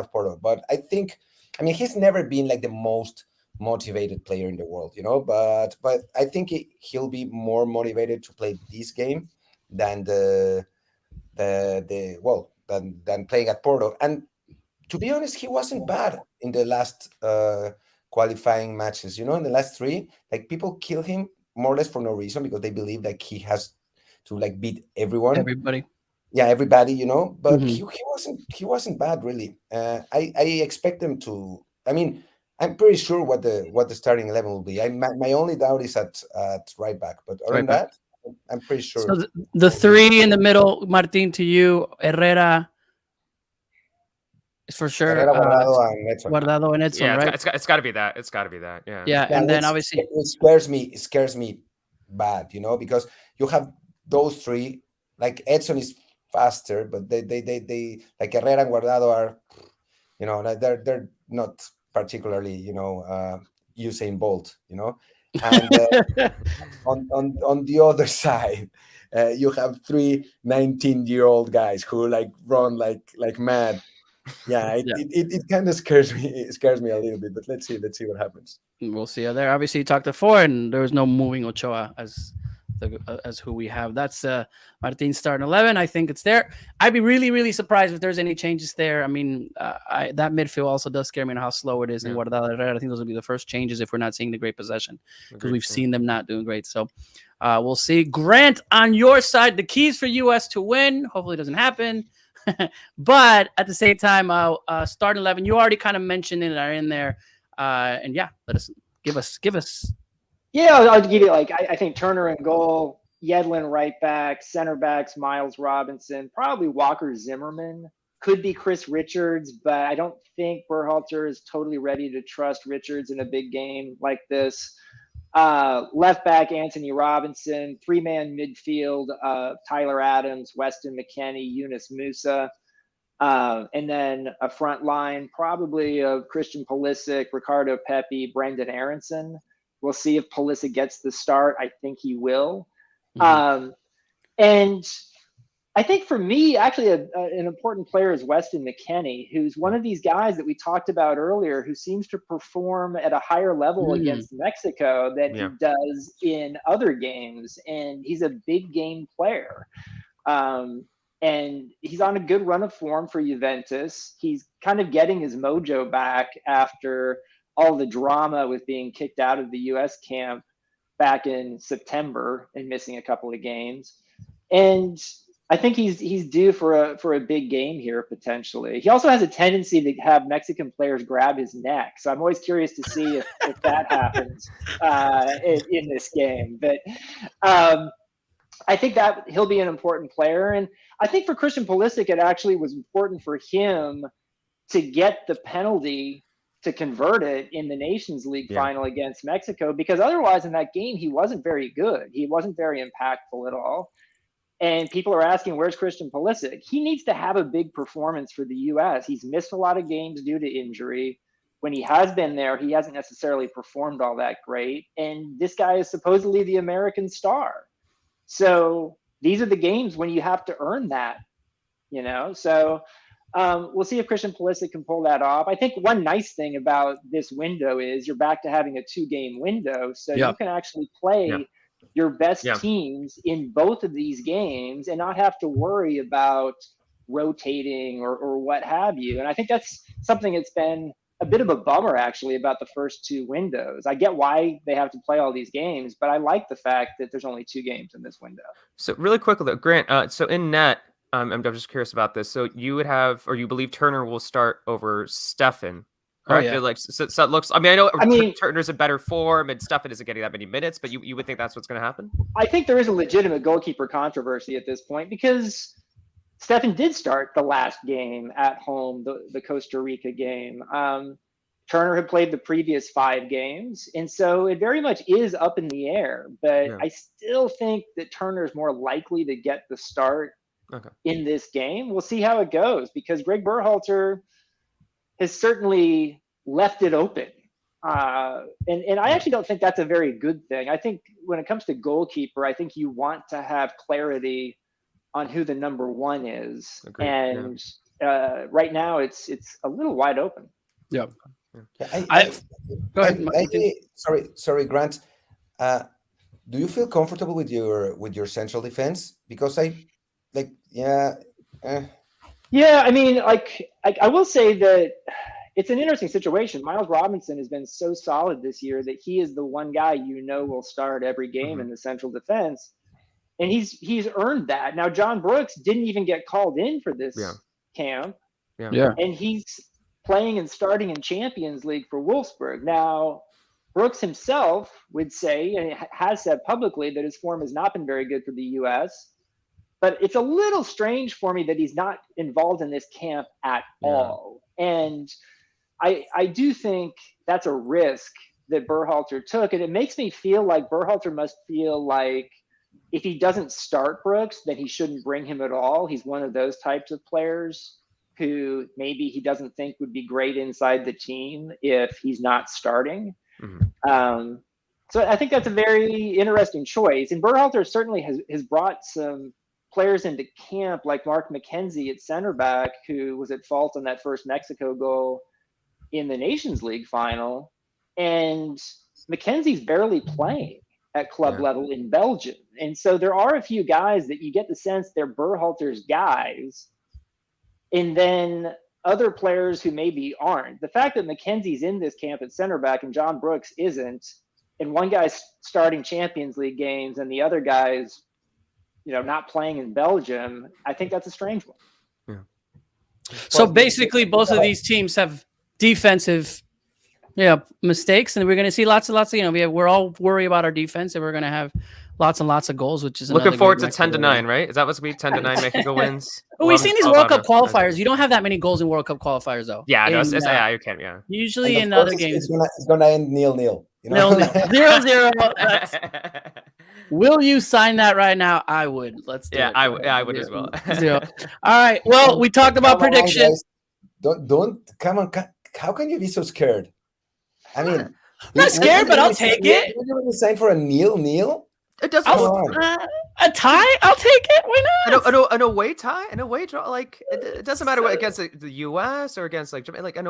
of Porto. But I think, he's never been the most motivated player in the world, But I think he'll be more motivated to play this game than than playing at Porto. And to be honest, he wasn't bad in the last qualifying matches. In the last 3, people kill him more or less for no reason because they believe he has to beat everybody. Yeah, everybody, but he wasn't bad really. I expect them to. I'm pretty sure what the starting 11 will be. My only doubt is at right back, but other than that, I'm pretty sure. So the 3 in the middle, Martin, to you, Herrera is for sure. Herrera, Guardado, and Edson. Yeah, right? It's got to be that. It's got to be that. Yeah. Yeah, and then obviously it scares me bad, because you have those 3. Edson is faster, but they Herrera and Guardado are, they're not particularly, Usain Bolt, and on the other side, you have 3 19-year-old guys who run like mad. Yeah, it kind of scares me. It scares me a little bit, but let's see what happens. We'll see. There, obviously, you talked to 4, and there was no moving Ochoa as who we have. That's Martin's starting 11. I think it's there. I'd be really, really surprised if there's any changes there. That midfield also does scare me on how slow it is. And I think those will be the first changes if we're not seeing the great possession because we've seen them not doing great. So we'll see. Grant, on your side, the keys for U.S. to win. Hopefully it doesn't happen. But at the same time, start 11. You already kind of mentioned it, are in there. And let us give us. Yeah, I'll give you I think Turner in goal, Yedlin right back, center backs Miles Robinson, probably Walker Zimmerman, could be Chris Richards, but I don't think Berhalter is totally ready to trust Richards in a big game like this. Left back Anthony Robinson, 3-man midfield Tyler Adams, Weston McKennie, Yunus Musa. And then a front line probably of Christian Pulisic, Ricardo Pepi, Brendan Aronson. We'll see if Pulisic gets the start. I think he will. And I think for me, actually, an important player is Weston McKennie, who's one of these guys that we talked about earlier, who seems to perform at a higher level against Mexico than he does in other games. And he's a big game player. And he's on a good run of form for Juventus. He's kind of getting his mojo back after all the drama with being kicked out of the U.S. camp back in September and missing a couple of games. And I think he's due for a big game here potentially. He also has a tendency to have Mexican players grab his neck, so I'm always curious to see if that happens in this game. But I think that he'll be an important player, and I think for Christian Pulisic, it actually was important for him to get the penalty to convert it in the Nations League final against Mexico, because otherwise in that game he wasn't very good. He wasn't very impactful at all. And people are asking, where's Christian Pulisic? He needs to have a big performance for the U.S. He's missed a lot of games due to injury. When he has been there, he hasn't necessarily performed all that great. And this guy is supposedly the American star. So these are the games when you have to earn that, So we'll see if Christian Pulisic can pull that off. I think one nice thing about this window is you're back to having a 2-game window. So you can actually play your best teams in both of these games and not have to worry about rotating or what have you. And I think that's something that's been a bit of a bummer actually about the first 2 windows. I get why they have to play all these games, but I like the fact that there's only 2 games in this window. So really quickly though, Grant, so in net, I'm just curious about this. So you would have, or you believe Turner will start over Steffen, correct? Oh, yeah. Like, so it looks, I mean, Turner's in better form and Steffen isn't getting that many minutes, but you would think that's what's going to happen? I think there is a legitimate goalkeeper controversy at this point because Steffen did start the last game at home, the Costa Rica game. Turner had played the previous 5 games, and so it very much is up in the air. But I still think that Turner is more likely to get the start in this game. We'll see how it goes because Greg Berhalter has certainly left it open. And I actually don't think that's a very good thing. I think when it comes to goalkeeper, I think you want to have clarity on who the number 1 is. Agreed. And right now it's a little wide open. Yeah. Go ahead. Sorry, Grant. Do you feel comfortable with your central defense? Because Yeah, I mean, I will say that it's an interesting situation. Miles Robinson has been so solid this year that he is the one guy will start every game in the central defense, and he's earned that. Now, John Brooks didn't even get called in for this camp, and he's playing and starting in Champions League for Wolfsburg. Now, Brooks himself would say, and has said publicly, that his form has not been very good for the U.S., but it's a little strange for me that he's not involved in this camp at all. And I do think that's a risk that Berhalter took. And it makes me feel like Berhalter must feel like if he doesn't start Brooks, then he shouldn't bring him at all. He's one of those types of players who maybe he doesn't think would be great inside the team if he's not starting. So I think that's a very interesting choice. And Berhalter certainly has brought some players into camp like Mark McKenzie at center back, who was at fault on that first Mexico goal in the Nations League final. And McKenzie's barely playing at club level in Belgium. And so there are a few guys that you get the sense they're Berhalter's guys. And then other players who maybe aren't. The fact that McKenzie's in this camp at center back and John Brooks isn't, and one guy's starting Champions League games and the other guy's not playing in Belgium, I think that's a strange one. So basically, both of these teams have defensive, mistakes, and we're going to see lots of. We're all worried about our defense, and we're going to have lots and lots of goals, which is looking forward to 10-9, right? Is that what's going to be 10-9 Mexico wins? But we've seen these World Cup qualifiers. You don't have that many goals in World Cup qualifiers, though. Yeah, you can't. Yeah. Usually in other games, it's gonna end 0-0. 0-0. Will you sign that right now? I would. Let's do it. I would as well. All right. Well, we talked about predictions. Don't come on. How can you be so scared? I mean, I'm not scared, but I'll take it. Would you really sign for a 0-0? It doesn't. Come on. A tie? I'll take it. Why not? An away tie, an away draw. Like it doesn't matter what against the U.S. or against like Jamaica, like an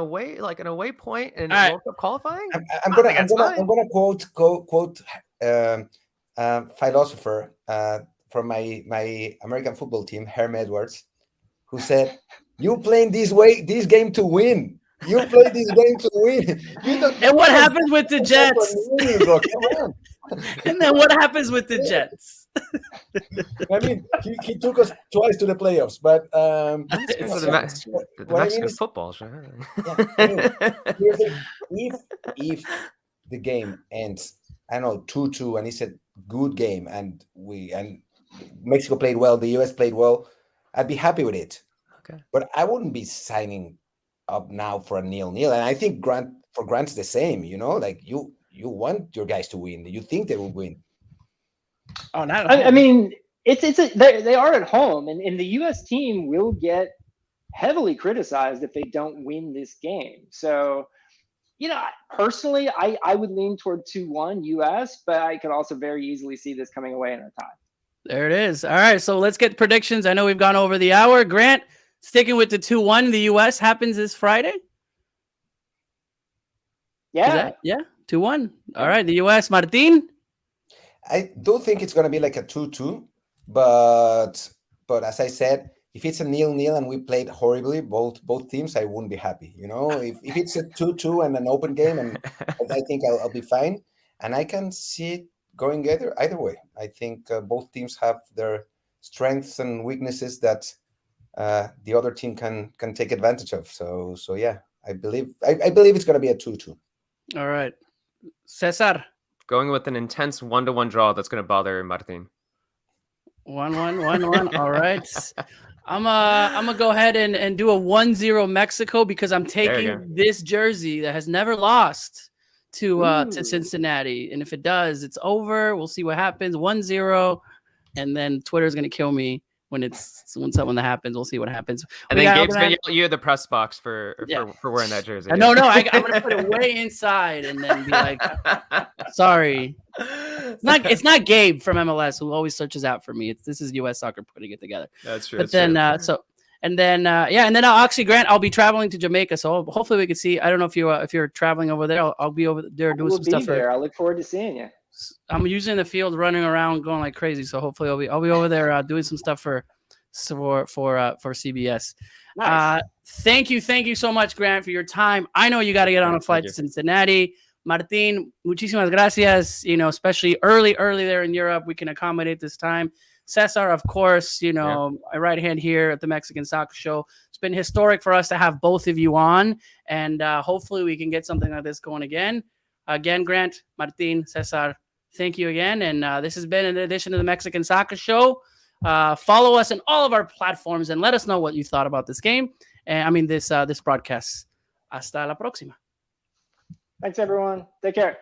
away point in All right. World Cup qualifying. I'm gonna quote philosopher from my American football team, Herm Edwards, who said, "You playing this game to win. You play this game to win." And what happens with the Jets? And then what happens with the Jets? I mean, he took us twice to the playoffs, but the Mexican football, sure. Yeah, I mean, if the game ends, I don't know, 2-2, and it's a good game, and Mexico played well, the US played well, I'd be happy with it. Okay, but I wouldn't be signing up now for a 0-0, and I think Grant's the same. Like you want your guys to win. You think they will win. Oh, not. I mean, they are at home, and the U.S. team will get heavily criticized if they don't win this game. So, personally, I would lean toward 2-1 U.S., but I could also very easily see this coming away in a tie. There it is. All right, so let's get predictions. I know we've gone over the hour. Grant, sticking with the 2-1, the U.S. happens this Friday? Yeah. 2-1. All right, the U.S. Martin? I do think it's going to be like a 2-2, but as I said, if it's a 0-0 and we played horribly, both teams, I wouldn't be happy. If it's a 2-2 and an open game, and I think I'll be fine, and I can see it going either way. I think both teams have their strengths and weaknesses that the other team can take advantage of. So yeah, I believe it's going to be a 2-2. All right, Cesar. Going with an intense 1-1 draw that's going to bother Martin. 1-1. All right. I'm gonna go ahead and do a 1-0 Mexico because I'm taking this jersey that has never lost to Cincinnati, and if it does, it's over. We'll see what happens. 1-0, and then Twitter's gonna kill me when something that happens. We'll see what happens. And then Gabe's gonna yell you the press box for wearing that jersey. No, I'm gonna put it way inside and then be like, sorry. It's not Gabe from MLS who always searches out for me. This is US Soccer putting it together. That's true. But then and then I'll actually, Grant, I'll be traveling to Jamaica, so hopefully we can see. I don't know if you're traveling over there. I'll be over there doing some stuff. I look forward to seeing you. I'm using the field, running around, going like crazy. So hopefully I'll be over there doing some stuff for CBS. Nice. Thank you so much, Grant, for your time. I know you got to get on a flight to Cincinnati. Martin, muchísimas gracias. Especially early there in Europe, we can accommodate this time. Cesar, of course, my right hand here at the Mexican Soccer Show. It's been historic for us to have both of you on, and hopefully we can get something like this going again. Again, Grant, Martin, Cesar, thank you again. And this has been an edition of the Mexican Soccer Show. Follow us on all of our platforms and let us know what you thought about this game. And this broadcast. Hasta la próxima. Thanks, everyone. Take care.